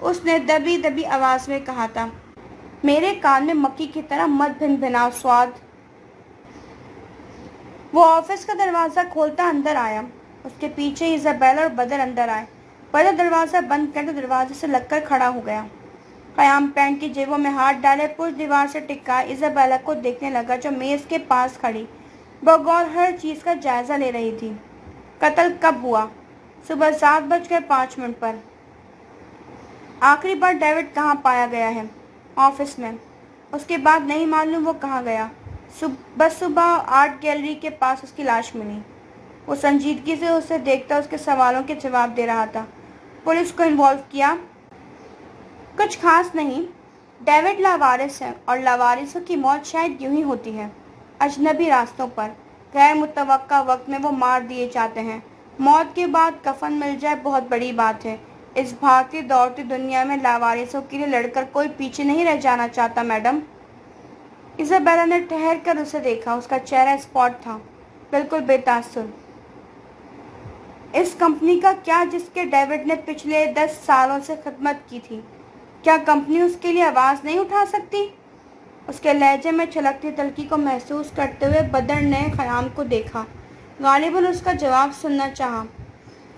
उसने दबी दबी आवाज़ में कहा था, मेरे कान में मक्खी की तरह मत भिनभिनाओ स्वाद। वो ऑफिस का दरवाज़ा खोलता अंदर आया। उसके पीछे इज़ाबेला और बदर अंदर आए। पर दरवाज़ा बंद कर तो दरवाजे से लगकर खड़ा हो गया। क़याम पैंट की जेबों में हाथ डाले पुरुष दीवार से टिका इज़ाबेला को देखने लगा, जो मेज़ के पास खड़ी बगौर हर चीज़ का जायज़ा ले रही थी। कत्ल कब हुआ? सुबह 7:05 पर। आखिरी बार डेविड कहाँ पाया गया है? ऑफिस में। उसके बाद नहीं मालूम वो कहाँ गया। बस सुबह आर्ट गैलरी के पास उसकी लाश मिली। वो संजीदगी से उसे देखता उसके सवालों के जवाब दे रहा था। पुलिस को इन्वॉल्व किया? कुछ खास नहीं। डेविड लावारिस है और लावारिसों की मौत शायद यूं ही होती है, अजनबी रास्तों पर, गैर मुतवक्का वक्त में वो मार दिए जाते हैं। मौत के बाद कफन मिल जाए बहुत बड़ी बात है। इस भागती दौड़ती दुनिया में लावारिसों के लिए लड़कर कोई पीछे नहीं रह जाना चाहता मैडम। इज़ाबेला ने ठहर कर उसे देखा। उसका चेहरा स्पॉट था, बिल्कुल बेतासुर। इस कंपनी का क्या जिसके डेविड ने पिछले 10 सालों से खिदमत की थी? क्या कंपनी उसके लिए आवाज़ नहीं उठा सकती? उसके लहजे में छलकती तलखी को महसूस करते हुए बदर ने ख़याम को देखा। गालिबन उसका जवाब सुनना चाहा।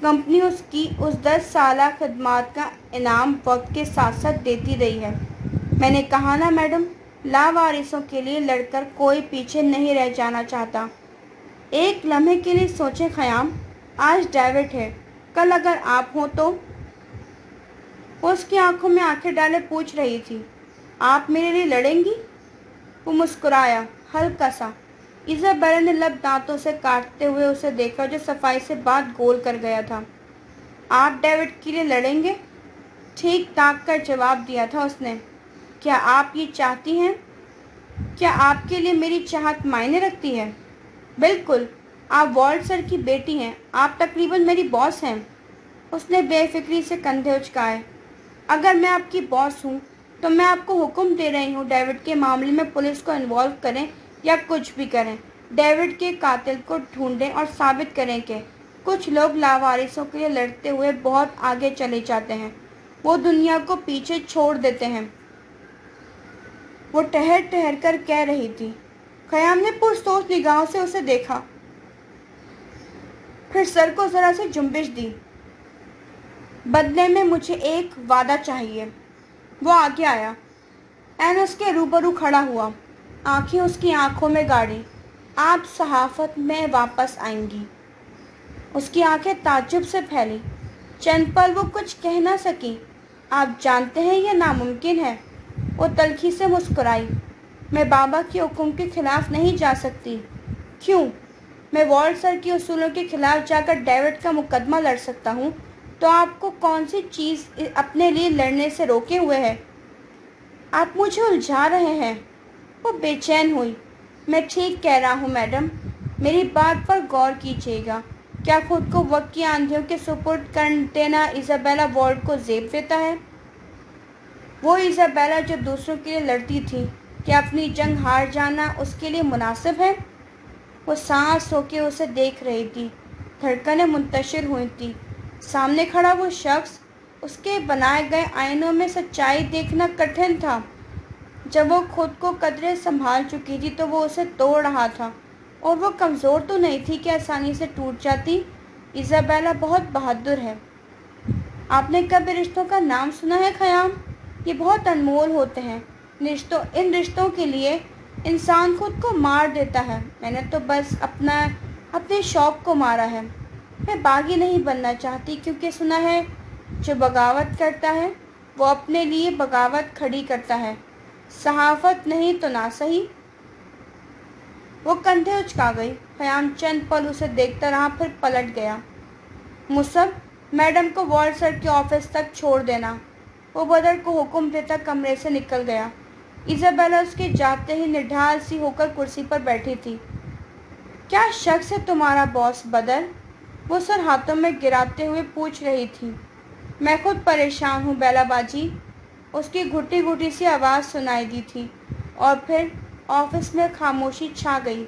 कंपनी उसकी उस 10 साला खिदमत का इनाम वक्त के साथ साथ देती रही है। मैंने कहा ना मैडम, लावारिसों के लिए लड़कर कोई पीछे नहीं रह जाना चाहता। एक लम्हे के लिए सोचें ख़याम, आज डेविड है, कल अगर आप हो तो? वो उसकी आंखों में आंखें डाले पूछ रही थी, आप मेरे लिए लड़ेंगी? वो मुस्कुराया, हल्का सा। इज़ाबेला ने लब दांतों से काटते हुए उसे देखा, जो सफाई से बात गोल कर गया था। आप डेविड के लिए लड़ेंगे? ठीक ताक कर जवाब दिया था उसने। क्या आप ये चाहती हैं? क्या आपके लिए मेरी चाहत मायने रखती है? बिल्कुल। आप वॉल्ट सर की बेटी हैं, आप तकरीबन मेरी बॉस हैं। उसने बेफिक्री से कंधे उचकाए। अगर मैं आपकी बॉस हूँ तो मैं आपको हुक्म दे रही हूँ, डेविड के मामले में पुलिस को इन्वॉल्व करें या कुछ भी करें। डेविड के कातिल को ढूंढें और साबित करें कि कुछ लोग लावारिसों के लिए लड़ते हुए बहुत आगे चले जाते हैं, वो दुनिया को पीछे छोड़ देते हैं। वो ठहर ठहर कर कह रही थी। ख़याम ने पुरसोच निगाहों से उसे देखा, फिर सर को जरा सी जुम्बिश दी। बदले में मुझे एक वादा चाहिए। वो आगे आया, एन उसके रूबरू खड़ा हुआ, आंखें उसकी आंखों में गाड़ी। आप सहाफत में वापस आएंगी। उसकी आंखें ताज्जुब से फैली। चंद पल वो कुछ कह ना सकी। आप जानते हैं यह नामुमकिन है। वो तल्खी से मुस्कुराई। मैं बाबा के हुक्म के खिलाफ नहीं जा सकती। क्यों? मैं वॉल्ट सर के उसूलों के खिलाफ जाकर डेविड का मुकदमा लड़ सकता हूँ, तो आपको कौन सी चीज़ अपने लिए लड़ने से रोके हुए है? आप मुझे उलझा रहे हैं। वो बेचैन हुई। मैं ठीक कह रहा हूँ मैडम, मेरी बात पर गौर कीजिएगा। क्या खुद को वक्त की आंधियों के सुपुर्द कर देना इज़ाबेला वॉल्ट को ज़ेब देता है? वो इज़ाबेला जो दूसरों के लिए लड़ती थी, क्या अपनी जंग हार जाना उसके लिए मुनासिब है? वो सांस रोके उसे देख रही थी। धड़कनें मुंतशिर हुई थी। सामने खड़ा वो शख्स, उसके बनाए गए आईनों में सच्चाई देखना कठिन था। जब वो खुद को कदरे संभाल चुकी थी तो वो उसे तोड़ रहा था, और वो कमज़ोर तो नहीं थी कि आसानी से टूट जाती। इज़ाबेला बहुत बहादुर है। आपने कभी रिश्तों का नाम सुना है ख़याम? ये बहुत अनमोल होते हैं। इन रिश्तों के लिए इंसान खुद को मार देता है। मैंने तो बस अपने शौक़ को मारा है। मैं बागी नहीं बनना चाहती, क्योंकि सुना है जो बगावत करता है वो अपने लिए बगावत खड़ी करता है। सहाफत नहीं तो ना सही। वो कंधे उचका गई। ख़याम चंद पल उसे देखता रहा, फिर पलट गया। मुसब, मैडम को वॉल्ट सर के ऑफिस तक छोड़ देना। वो बदर को हुक्म देता कमरे से निकल गया। इज़ाबेला उसके जाते ही निढाल सी होकर कुर्सी पर बैठी थी। क्या शख्स है तुम्हारा बॉस बदर? वो सर हाथों में गिराते हुए पूछ रही थी। मैं खुद परेशान हूँ बेला बाजी। उसकी घुटी घुटी सी आवाज़ सुनाई दी थी, और फिर ऑफिस में खामोशी छा गई।